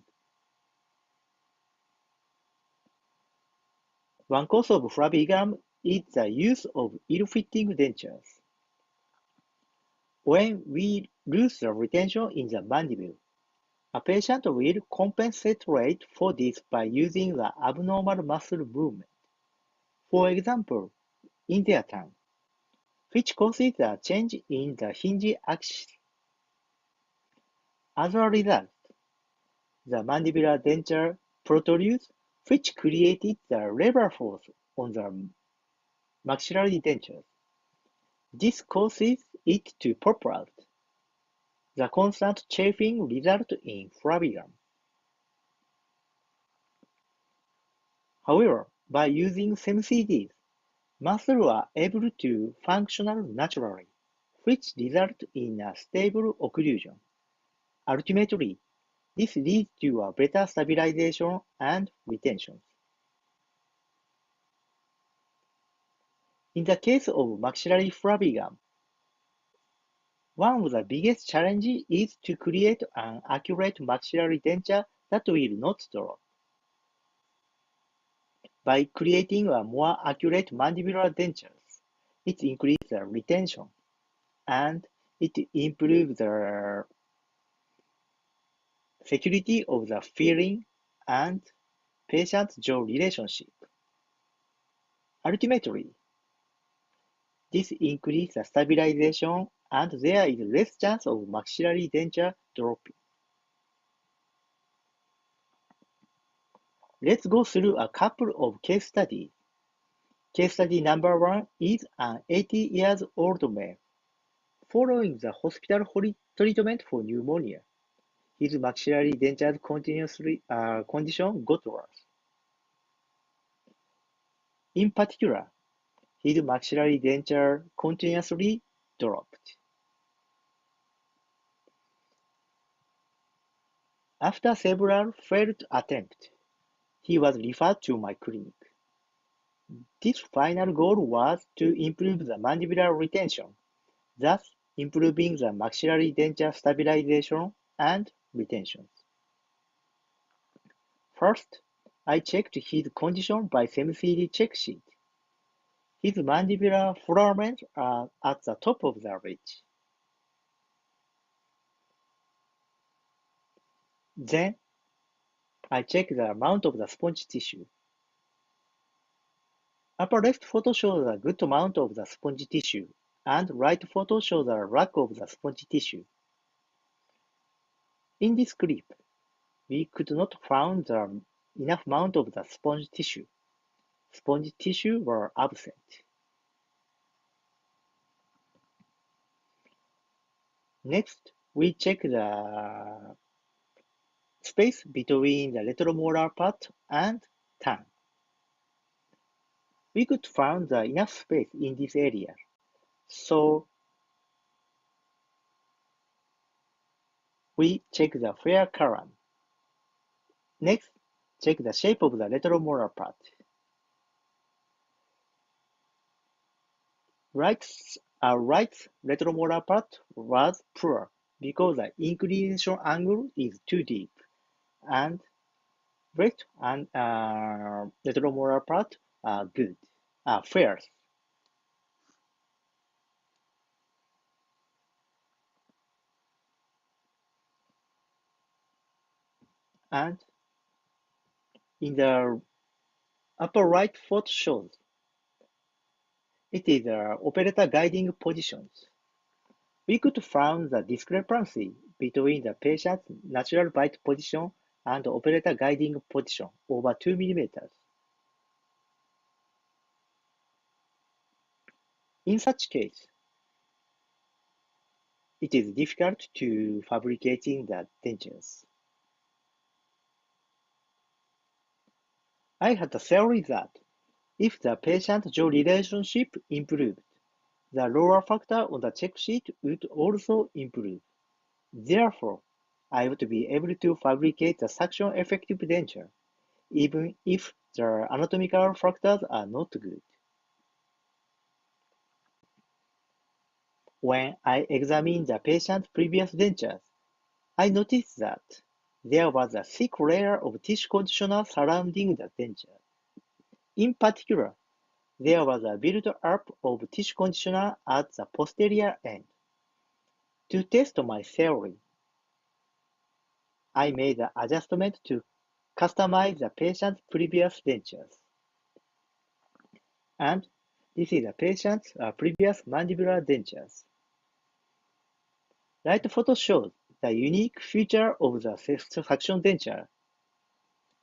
One cause of flabby gum is the use of ill-fitting dentures. When we lose the retention in the mandible, a patient will compensate for this by using the abnormal muscle movement, for example, in their tongue, which causes a change in the hinge axis. As a result, the mandibular denture protrudes, which created the lever force on the maxillary dentures. This causes it to pop out. The constant chafing results in flabby gum. However, by using SEMCDs, muscles are able to function naturally. which result in a stable occlusion. Ultimately, this leads to a better stabilization and retention. In the case of maxillary flabby gum, one of the biggest challenges is to create an accurate maxillary denture that will not drop. By creating a more accurate mandibular dentures, it increases the retention and it improves the security of the filling and patient-jaw relationship. Ultimately, this increases the stabilization and there is less chance of maxillary denture dropping. Let's go through a couple of case studies. Case study number 1 is an 80-year-old male. Following the hospital treatment for pneumonia, his maxillary denture condition got worse. In particular, his maxillary denture continuously dropped. After several failed attempts, he was referred to my clinic. This final goal was to improve the mandibular retention, thus improving the maxillary denture stabilization and retention. First, I checked his condition by SEMCD check sheet. His mandibular filaments are at the top of the ridge. Then, I checked the amount of the sponge tissue. Upper left photo shows a good amount of the sponge tissue, and right photo shows a lack of the sponge tissue. In this clip, we could not find enough amount of the sponge tissue. Sponge tissue were absent. Next, we check the space between the retromolar part and tongue. We could find enough space in this area, so we check the fair column. Next, check the shape of the retromolar part. Right retromolar part was poor because the inclination angle is too deep, and left and retromolar part are good, fair. And in the upper right photo shows, it is operator guiding positions. We could find the discrepancy between the patient's natural bite position and operator guiding position over 2 millimeters. In such case, it is difficult to fabricating the dentures. I had a theory that if the patient-jaw relationship improved, the lower factor on the check sheet would also improve. Therefore, I would be able to fabricate the suction-effective denture, even if the anatomical factors are not good. When I examined the patient's previous dentures, I noticed that there was a thick layer of tissue conditioner surrounding the denture. In particular, there was a build-up of tissue conditioner at the posterior end. To test my theory, I made an adjustment to customize the patient's previous dentures. And this is the patient's previous mandibular dentures. Right photo shows the unique feature of the suction denture,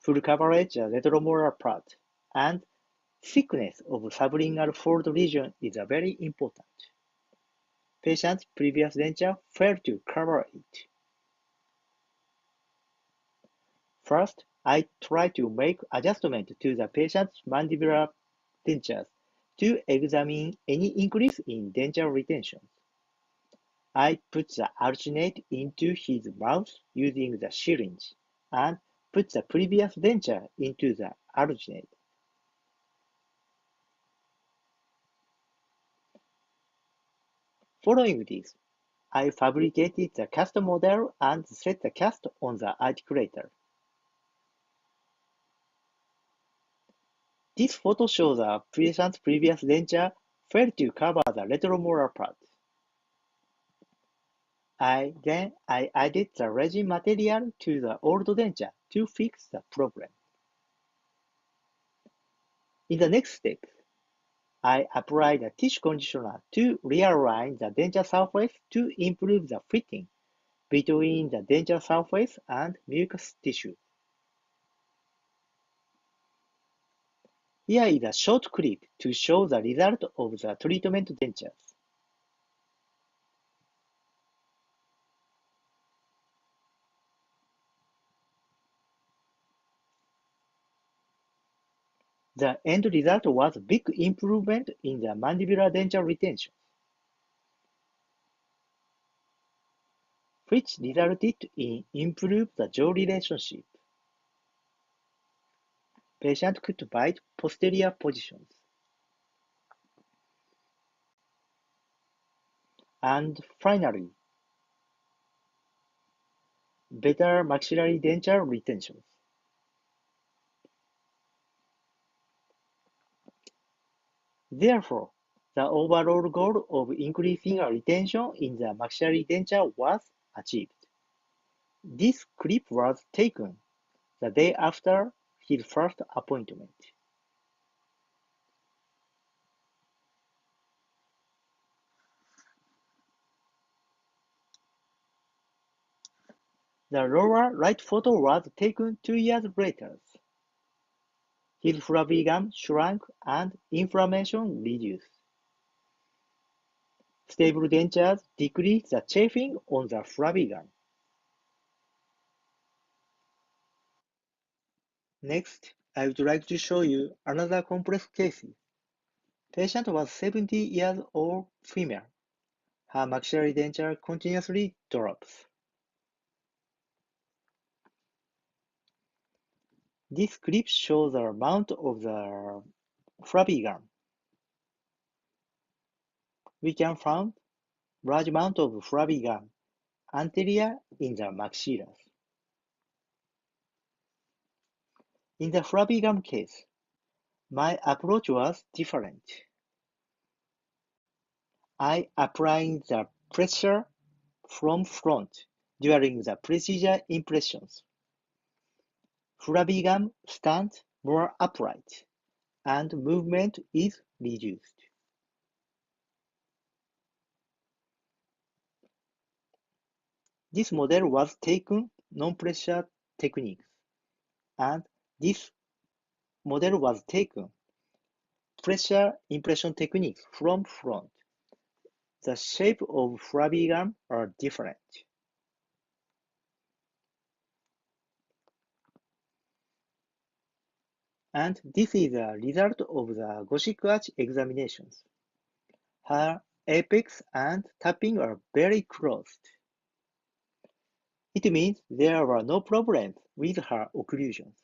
full coverage retromolar part, and thickness of sublingual fold region is very important. Patient's previous denture failed to cover it. First, I try to make adjustment to the patient's mandibular dentures to examine any increase in denture retention. I put the alternate into his mouth using the syringe and put the previous denture into the alternate. Following this, I fabricated the cast model and set the cast on the articulator. This photo shows the patient's previous denture failed to cover the retromolar part. Then I added the resin material to the old denture to fix the problem. In the next step, I applied a tissue conditioner to realign the denture surface to improve the fitting between the denture surface and mucous tissue. Here is a short clip to show the result of the treatment dentures. The end result was a big improvement in the mandibular denture retention, which resulted in improved the jaw relationship. Patient could bite posterior positions. And finally, better maxillary denture retention. Therefore, the overall goal of increasing retention in the maxillary denture was achieved. This clip was taken the day after his first appointment. The lower right photo was taken 2 years later. His flabby gum shrunk and inflammation reduced. Stable dentures decrease the chafing on the flabby gum. Next, I would like to show you another complex case. Patient was 70 years old female. Her maxillary denture continuously drops. This clip shows the amount of the flabby gum. We can find large amount of flabby gum anterior in the maxillas. In the flabby gum case, my approach was different. I applied the pressure from front during the procedure impressions. Flabby gum stands more upright and movement is reduced. This model was taken non-pressure techniques, and this model was taken pressure impression techniques from front. The shape of flabby gum are different. And this is the result of the Gothic arch examinations. Her apex and tapping are very close. It means there were no problems with her occlusions.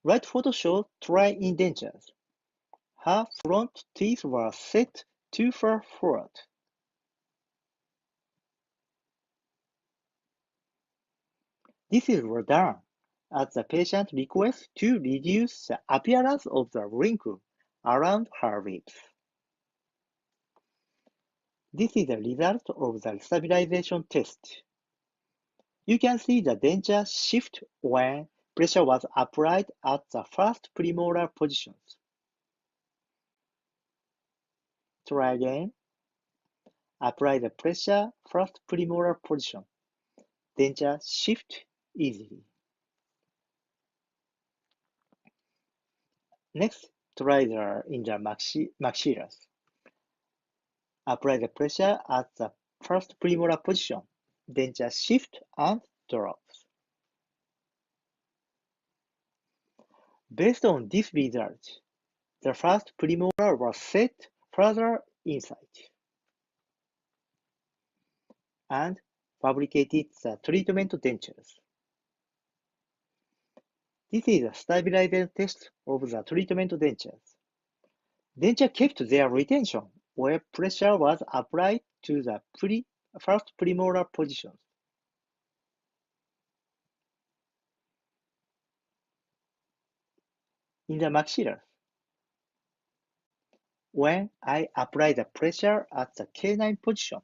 Right photo shows tri-indentures. Her front teeth were set too far forward. This is done at the patient's request to reduce the appearance of the wrinkle around her lips. This is the result of the stabilization test. You can see the denture shift when pressure was applied at the first premolar positions. Try again. Apply the pressure first premolar position. Denture shift easily. Next, try in the maxillas. Apply the pressure at the first premolar position. Denture shift and drops. Based on this result, the first premolar was set further inside. and fabricated the treatment dentures. This is a stabilization test of the treatment dentures. Denture kept their retention where pressure was applied to the first premolar positions. In the maxillars, when I apply the pressure at the canine position,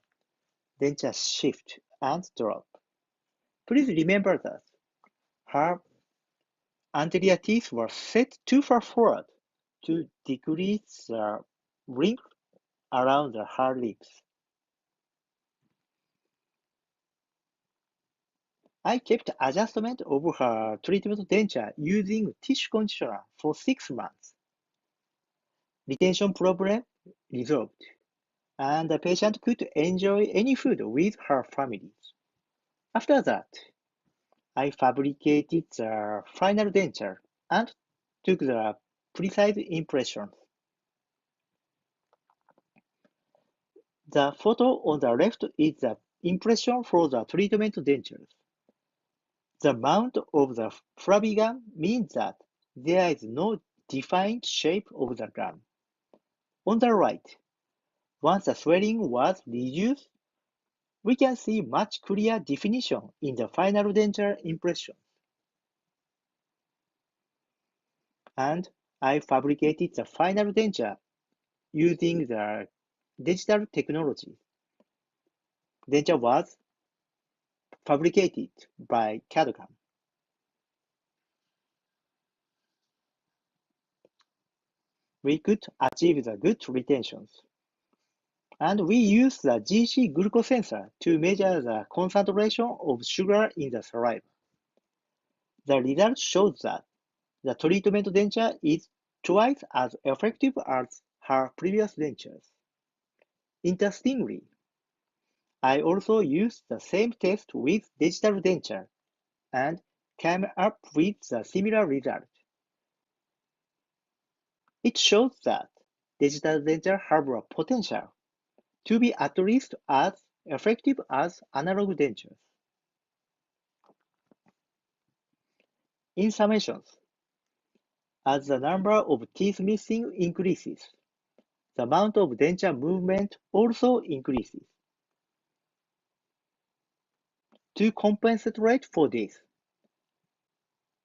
dentures shift and drop. Please remember that her anterior teeth were set too far forward to decrease the wrinkle around her lips. I kept adjustment of her treatment denture using tissue conditioner for 6 months. Retention problem resolved, and the patient could enjoy any food with her family. After that, I fabricated the final denture and took the precise impressions. The photo on the left is the impression for the treatment dentures. The mount of the flabby gum means that there is no defined shape of the gum. On the right, once the swelling was reduced, we can see much clearer definition in the final denture impression. And I fabricated the final denture using the digital technology. Denture was fabricated by CAD/CAM. We could achieve the good retentions. And we use the GC glucose sensor to measure the concentration of sugar in the saliva. The result shows that the treatment denture is twice as effective as her previous dentures. Interestingly, I also used the same test with digital denture and came up with a similar result. It shows that digital denture have a potential to be at least as effective as analog dentures. In summations, as the number of teeth missing increases, the amount of denture movement also increases. To compensate for this,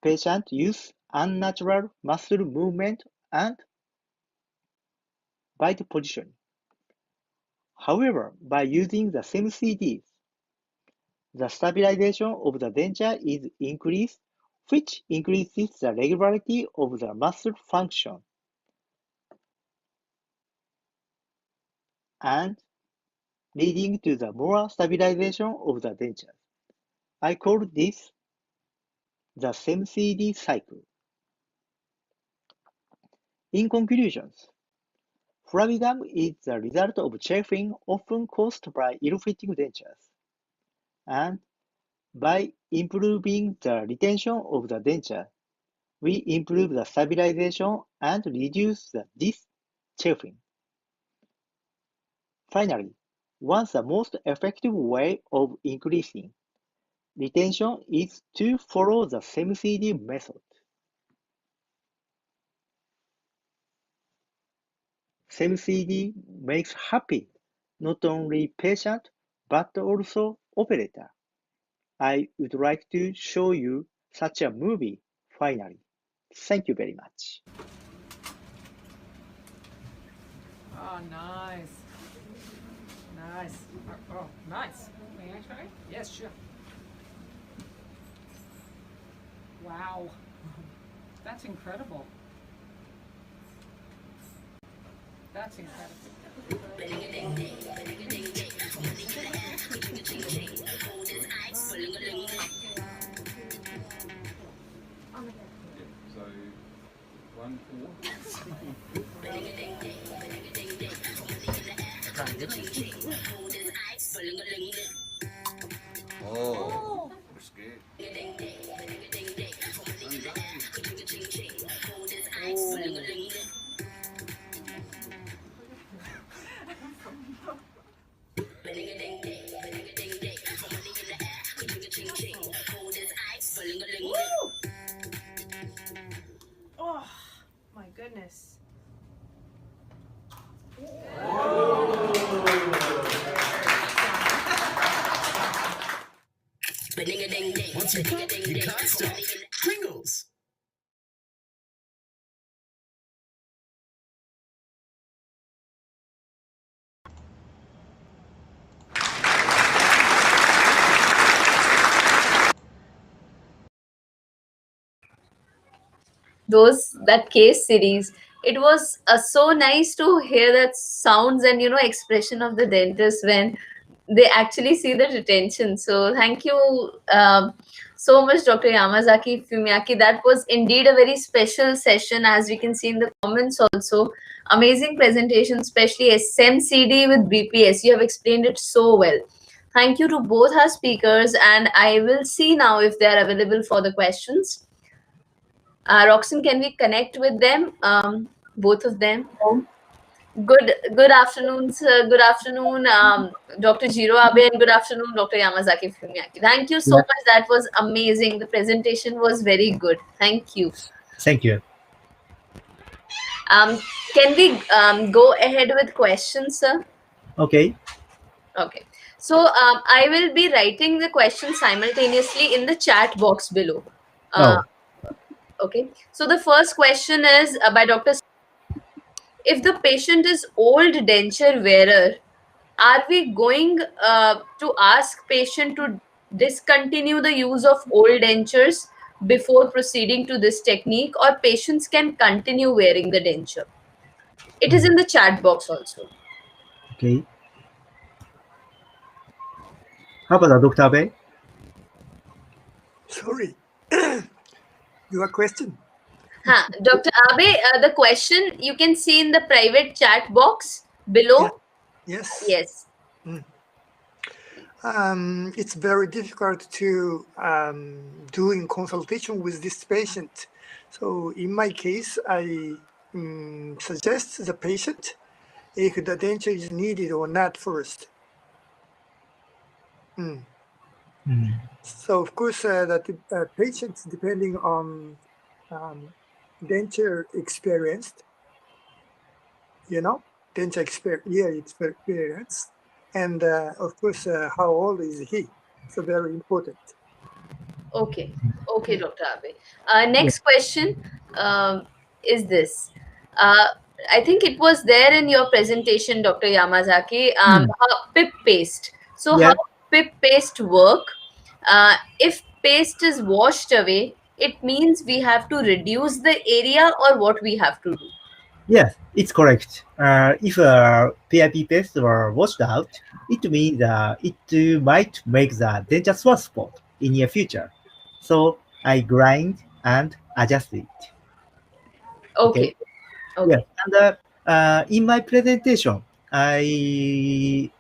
patients use unnatural muscle movement and bite position. However, by using the SEMCD, the stabilization of the denture is increased, which increases the regularity of the muscle function and leading to the more stabilization of the denture. I call this the SEMCD cycle. In conclusions, flabby gum is the result of chafing often caused by ill-fitting dentures, and by improving the retention of the denture, we improve the stabilization and reduce this chafing. Finally, one of the most effective way of increasing retention is to follow the SEMCD method. SEMCD makes happy not only patient but also operator. I would like to show you such a movie finally. Thank you very much. Oh, nice. Nice. Oh, nice. May I try? Yes, sure. Wow. That's incredible. That's incredible. So 1, 4. Oh, we're scared. Once you pop, you can't stop. Pringles. That case series, it was so nice to hear that sounds and expression of the dentist when they actually see the retention. So thank you so much, Dr. Yamazaki Fumiaki. That was indeed a very special session, as we can see in the comments also. Amazing presentation, especially SMCD with BPS. You have explained it so well. Thank you to both our speakers, and I will see now if they are available for the questions. Roxanne, can we connect with them? Both of them. Good afternoon, sir. Good afternoon, Dr. Jiro Abe, and good afternoon, Dr. Yamazaki Fumiaki. Thank you so much. That was amazing. The presentation was very good. Thank you. Thank you. Can we go ahead with questions, sir? Okay. Okay. So I will be writing the questions simultaneously in the chat box below. Okay. So the first question is by Dr. If the patient is old denture wearer, are we going to ask patient to discontinue the use of old dentures before proceeding to this technique, or patients can continue wearing the denture? It is in the chat box also. Okay. How about Dr. Abe? Sorry. Your question? Dr. Abe, the question you can see in the private chat box below. Yeah. Yes. Yes. It's very difficult to doing consultation with this patient. So in my case, I suggest the patient if the denture is needed or not first. So of course, that patients, depending on denture experienced, denture experience, and of course, how old is he? So very important. Okay, Dr. Abe. Next question is this. I think it was there in your presentation, Dr. Yamazaki. PIP paste. So how PIP paste work? If paste is washed away, it means we have to reduce the area, or what we have to do? Yes, it's correct. If PIP paste were washed out, it means it might make the denture sore spot in near future. So I grind and adjust it. Okay. Yes, and in my presentation, I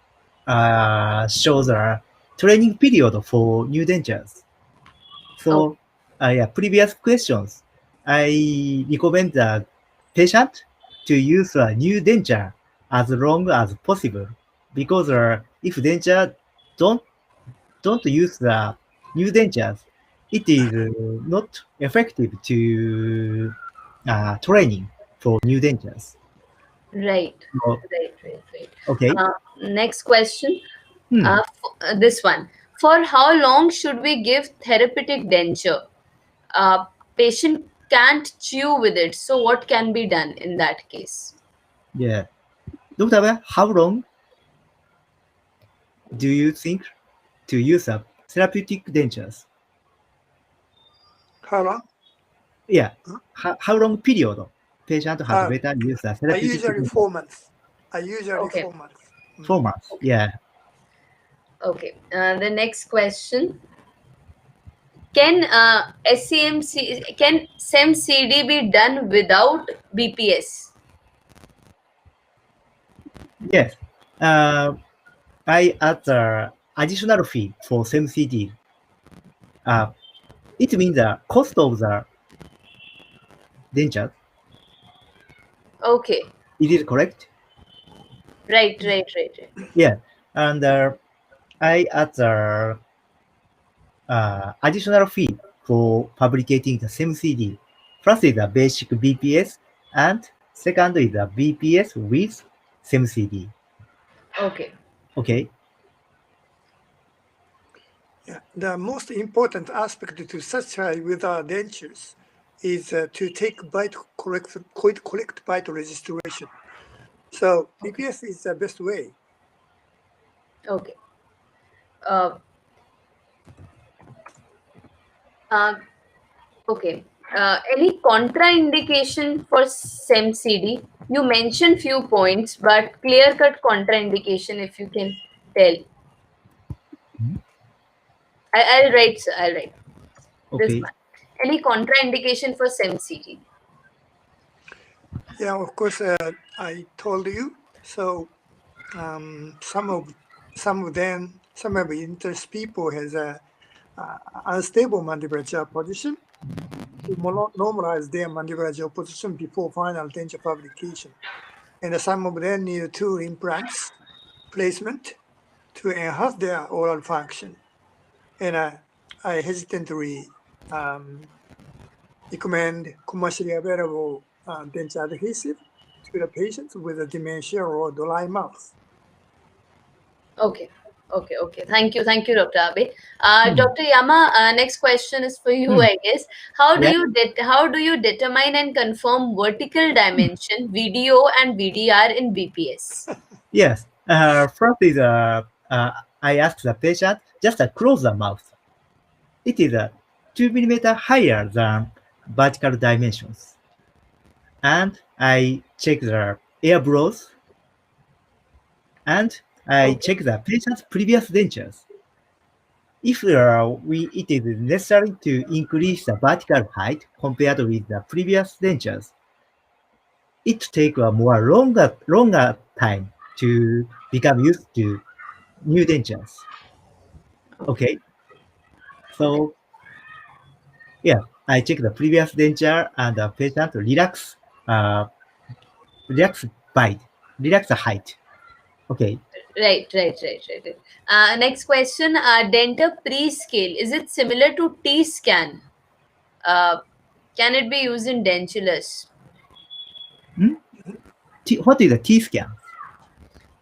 show the training period for new dentures. So, previous questions, I recommend the patient to use a new denture as long as possible, because if denture don't use the new dentures, it is not effective to training for new dentures. Right. So, Right. okay. Next question. This one. For how long should we give therapeutic denture? Patient can't chew with it. So what can be done in that case? Yeah. Dr. Abe, how long do you think to use a therapeutic dentures? How long? Yeah. How long period patient has better use a therapeutic? I usually 4 months. 4 months. 4 months. Okay. Yeah. Okay. The next question. Can SEMCD be done without BPS? Yes. I add the additional fee for SEMCD. It means the cost of the denture. Okay. Is it correct? Right. Yeah. And I add the additional fee for fabricating the SEMCD. First is the basic BPS, and second is the BPS with SEMCD. Okay. Okay. Yeah, the most important aspect to satisfy with our dentures is to take bite correct bite restoration. So BPS is the best way. Okay. Uh, uh, okay. Any contraindication for SEMCD? You mentioned few points, but clear-cut contraindication, if you can tell. I'll write, sir. I'll write. This Okay. one. Any contraindication for SEMCD? Yeah, of course, I told you. So some of the interest people has a unstable mandibular jaw position to normalize their mandibular jaw position before final denture fabrication. And some of them need two implants placement to enhance their oral function. And I hesitantly recommend commercially available denture adhesive to the patients with a dementia or dry mouth. Okay. Okay. Thank you, Dr. Abe. Dr. Yama, next question is for you, I guess. How do Yeah. you determine and confirm vertical dimension, VDO and VDR in BPS? Yes. First is I ask the patient just to close the mouth. It is 2 millimeter higher than vertical dimensions. And I check the air blows, and I check the patient's previous dentures. If it is necessary to increase the vertical height compared with the previous dentures, it takes a longer time to become used to new dentures. Okay, so yeah, I check the previous denture and the patient relax bite, relax the height. Okay. Right. Next question. Denture pre-scale. Is it similar to T-scan? Can it be used in dentulous? What is a T-scan?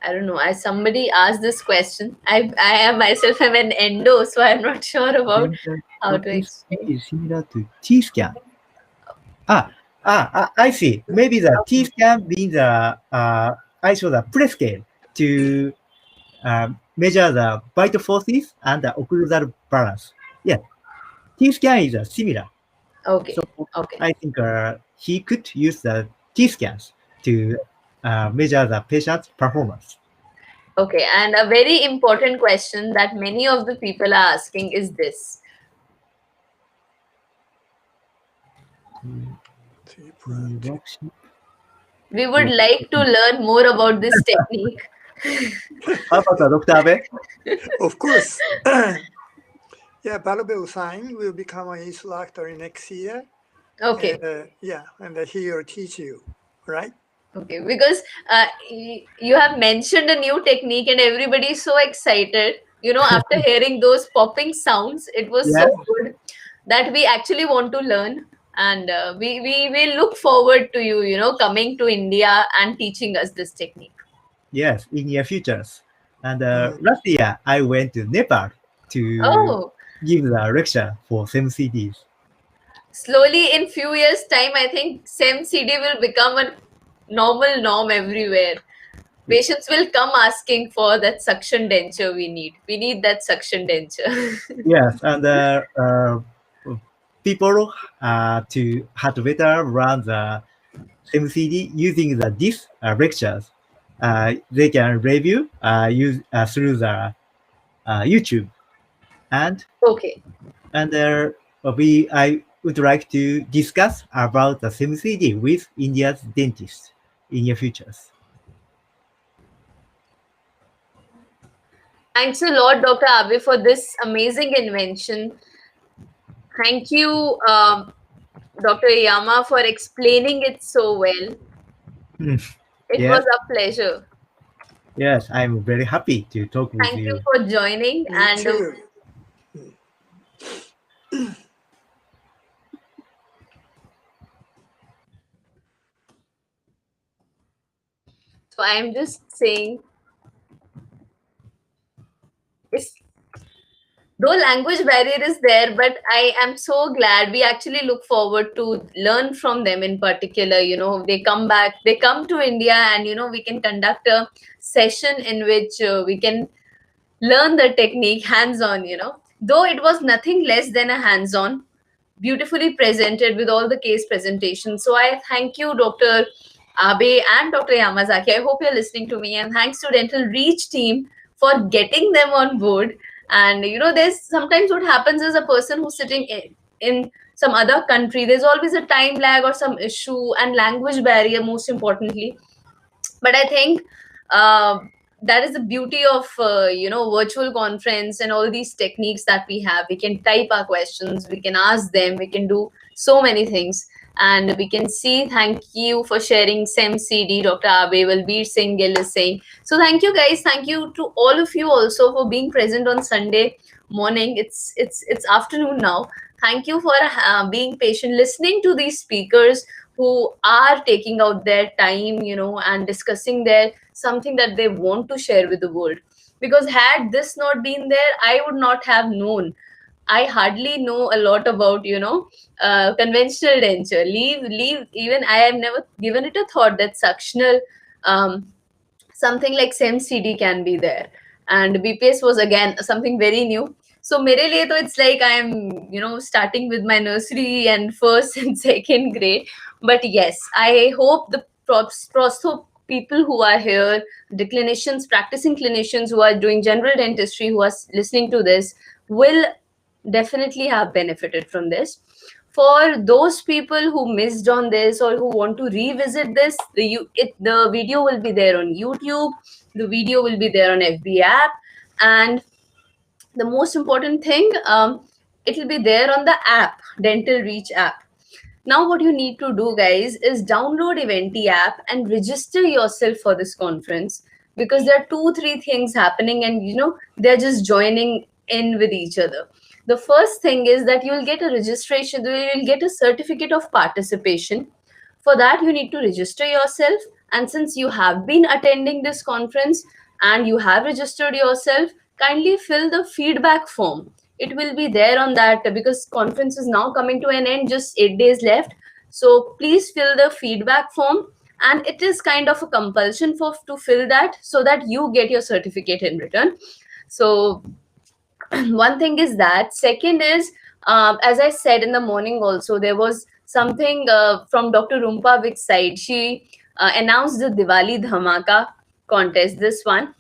I don't know. As somebody asked this question, I am myself am an endo, so I'm not sure about how to explain. Is similar to T-scan. I see. Maybe the T-scan means I show the pre-scale to measure the vital forces and the occlusal balance. Yeah, T-scan is similar. Okay. So Okay. I think he could use the T-scans to measure the patient's performance. Okay. And a very important question that many of the people are asking is this. We would like to learn more about this technique. How about Dr. Abe? Of course. Yeah, Balabel Sign will become an instructor next year. Okay. And, and he will teach you, right? Okay, because you have mentioned a new technique and everybody is so excited. After hearing those popping sounds, it was so good that we actually want to learn. And we will look forward to you, coming to India and teaching us this technique. Yes, in near futures. And last year, I went to Nepal to give the lecture for SEMCDs. Slowly, in few years' time, I think SEMCD will become a normal norm everywhere. Patients will come asking for that suction denture we need. We need that suction denture. Yes, and people to had better run the SEMCD using these lectures. They can review use through the YouTube. And okay. And I would like to discuss about the SEMCD with India's dentists in your futures. Thanks a lot, Dr. Abe, for this amazing invention. Thank you, Dr. Yama, for explaining it so well. It was a pleasure. Yes, I'm very happy to talk with Thank you. you for joining. Me too. So I'm just saying, though language barrier is there, but I am so glad. We actually look forward to learn from them in particular. They come back, they come to India, and we can conduct a session in which we can learn the technique hands on. Though it was nothing less than a hands on, beautifully presented with all the case presentations. So I thank you, Dr. Abe and Dr. Yamazaki. I hope you're listening to me. And thanks to Dental Reach team for getting them on board. And there's sometimes what happens is a person who's sitting in some other country, there's always a time lag or some issue and language barrier, most importantly. But I think uh, that is the beauty of virtual conference and all these techniques that we have. We can type our questions, we can ask them, we can do so many things, and we can see. Thank you for sharing SEMCD, Dr. Abe. Valbir Singh Gill is saying so. Thank you guys, thank you to all of you also for being present on Sunday morning. It's afternoon now. Thank you for being patient, listening to these speakers who are taking out their time, and discussing their something that they want to share with the world. Because had this not been there, I would not have known. I hardly know a lot about, conventional denture. Leave. Even I have never given it a thought that suctional, something like SEMCD can be there. And BPS was again something very new. So mere liye to it's like I am, starting with my nursery and first and second grade. But yes, I hope the prostho people who are here, the clinicians, practicing clinicians who are doing general dentistry, who are listening to this, will definitely have benefited from this. For those people who missed on this or who want to revisit this, the video will be there on YouTube, the video will be there on FB app, and the most important thing, it will be there on the app, Dental Reach app. Now what you need to do, guys, is download Eventi app and register yourself for this conference, because there are 2-3 things happening, and they're just joining in with each other. The first thing is that you will get a registration, you will get a certificate of participation. For that, you need to register yourself. And since you have been attending this conference and you have registered yourself, kindly fill the feedback form. It will be there on that, because conference is now coming to an end, just 8 days left. So please fill the feedback form, and it is kind of a compulsion to fill that, so that you get your certificate in return. So one thing is that. Second is, as I said in the morning also, there was something from Dr. Rumpavik's side. She announced the Diwali Dhamaka contest. This one,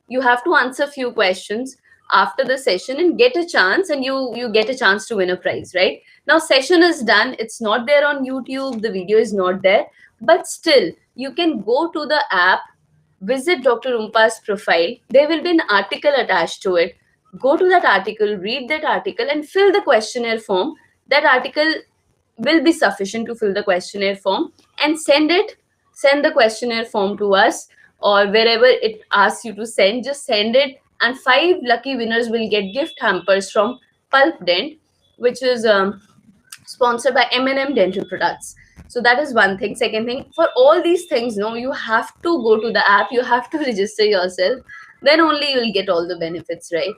you have to answer few questions after the session and get a chance, and you get a chance to win a prize. Right now, session is done. It's not there on YouTube. The video is not there, but still you can go to the app, visit Dr. Rumpa's profile. There will be an article attached to it. Go to that article, read that article, and fill the questionnaire form. That article will be sufficient to fill the questionnaire form, and send the questionnaire form to us, or wherever it asks you to send. Just send it, and 5 lucky winners will get gift hampers from Pulp Dent, which is sponsored by M&M Dental Products. So that is one thing. Second thing, for all these things, no, you have to go to the app, you have to register yourself, then only you will get all the benefits, right?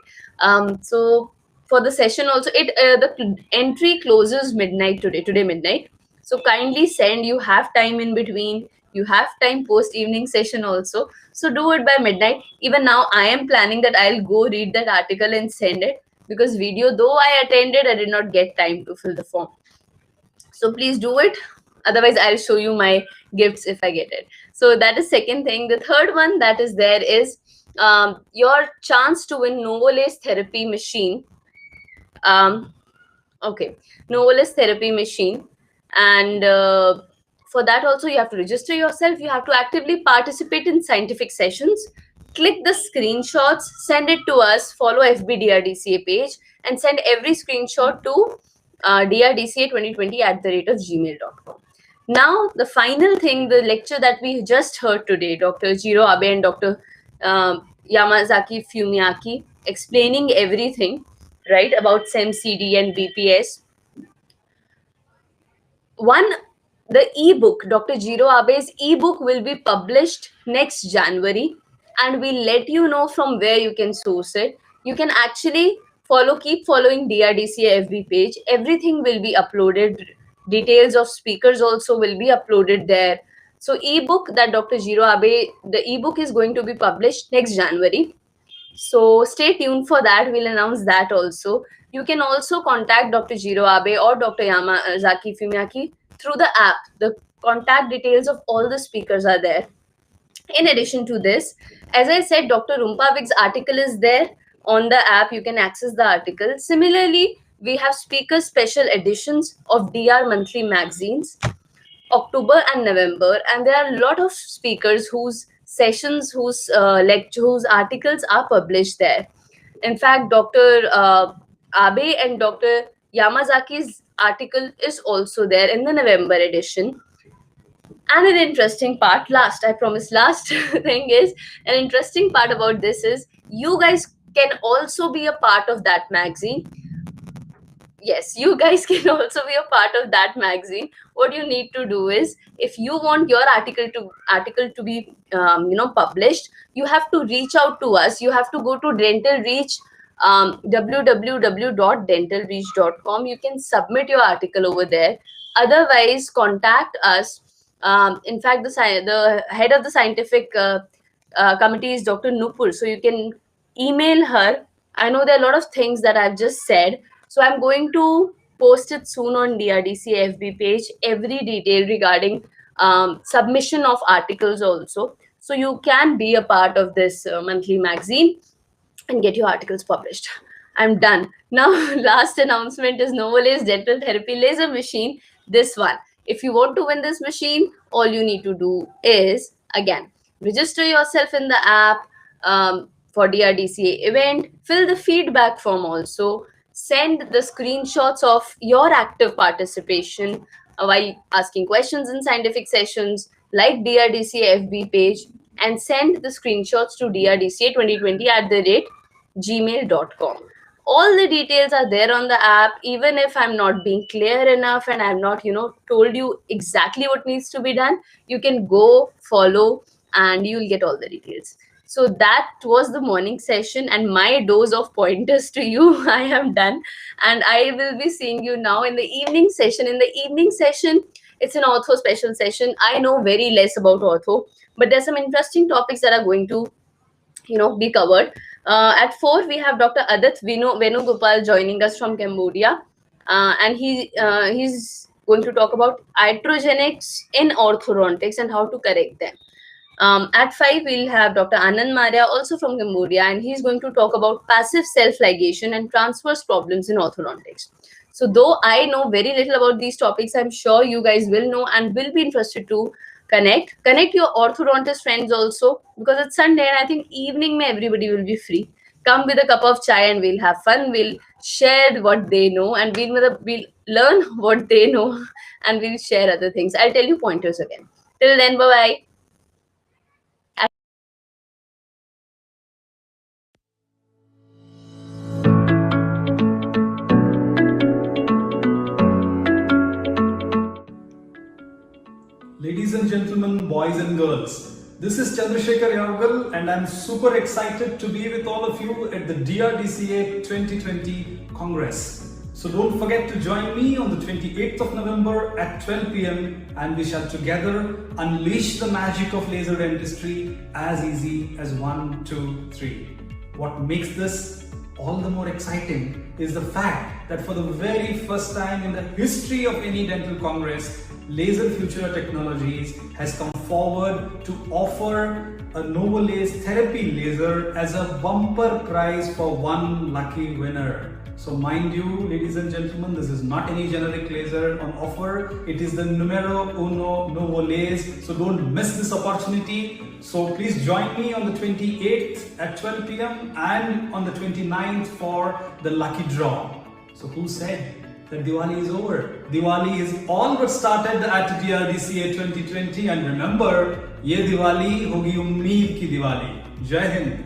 So for the session also, the entry closes midnight today midnight. So kindly send. You have time in between, you have time post evening session also, so do it by midnight. Even now I am planning that I'll go read that article and send it, because video, though I attended, I did not get time to fill the form. So please do it, otherwise I'll show you my gifts if I get it. So that is second thing. The third one that is there is your chance to win Novolis therapy machine. Okay, Novolis therapy machine. And for that also, you have to register yourself. You have to actively participate in scientific sessions. Click the screenshots, send it to us, follow FBDRDCA page, and send every screenshot to drdca2020@gmail.com. Now, the final thing, the lecture that we just heard today, Dr. Jiro Abe and Dr. Yamazaki Fumiaki explaining everything, right, about SEMCD and BPS. The ebook, Dr. Jiro Abe's ebook, will be published next January, and we'll let you know from where you can source it. You can actually, keep following DRDCA FB page. Everything will be uploaded. Details of speakers also will be uploaded there. So ebook that Dr. Jiro Abe, the ebook is going to be published next January. So stay tuned for that. We'll announce that also. You can also contact Dr. Jiro Abe or Dr. Yamazaki Fumiaki through the app. The contact details of all the speakers are there. In addition to this, as I said, Dr. Rumpavig's article is there on the app. You can access the article. Similarly, we have speaker special editions of DR monthly magazines, October and November, and there are a lot of speakers whose sessions, whose articles are published there. In fact, Dr. Abe and Dr. Yamazaki's article is also there in the November edition. And an interesting part, last thing is, an interesting part about this is you guys can also be a part of that magazine. Yes, you guys can also be a part of that magazine. What you need to do is, if you want your article to be published, you have to reach out to us. You have to go to Dental Reach, www.dentalreach.com. You can submit your article over there. Otherwise, contact us. In fact, the head of the scientific committee is Dr. Nupur. So you can email her. I know there are a lot of things that I've just said. So I'm going to post it soon on DRDC FB page, every detail regarding submission of articles also. So you can be a part of this monthly magazine and get your articles published. I'm done. Now, last announcement is Novolace Dental Therapy Laser Machine. This one. If you want to win this machine, all you need to do is, again, register yourself in the app for DRDCA event, fill the feedback form also, send the screenshots of your active participation while asking questions in scientific sessions, like DRDCA FB page, and send the screenshots to drdca2020@gmail.com. All the details are there on the app. Even if I'm not being clear enough and I'm not, told you exactly what needs to be done, you can go follow and you'll get all the details. So that was the morning session and my dose of pointers to you. I am done. And I will be seeing you now in the evening session. In the evening session, it's an ortho special session. I know very less about ortho, but there's some interesting topics that are going to be covered. At 4, we have Dr. Adat Venugopal joining us from Cambodia. And he's going to talk about iatrogenics in orthodontics and how to correct them. At 5, we'll have Dr. Anand Maria, also from Cambodia, and he's going to talk about passive self-ligation and transverse problems in orthodontics. So though I know very little about these topics, I'm sure you guys will know and will be interested to connect your orthodontist friends also, because it's Sunday and I think evening mein everybody will be free. Come with a cup of chai and we'll have fun. We'll share what they know and we'll learn what they know and we'll share other things. I'll tell you pointers again. Till then, bye-bye. Ladies and gentlemen, boys and girls, this is Chandrasekhar Yavagal and I'm super excited to be with all of you at the DRDCA 2020 Congress. So don't forget to join me on the 28th of November at 12 p.m. and we shall together unleash the magic of laser dentistry as easy as 1, 2, 3. What makes this all the more exciting is the fact that for the very first time in the history of any dental congress, Laser Future Technologies has come forward to offer a Novolace therapy laser as a bumper prize for one lucky winner. So mind you, ladies and gentlemen, this is not any generic laser on offer. It is the numero uno Novolace. So don't miss this opportunity. So please join me on the 28th at 12 p.m. and on the 29th for the lucky draw. So who said that Diwali is over? Diwali is all but started at DRDCA 2020 and remember, ye Diwali hogi ummeed ki Diwali. Jai Hind.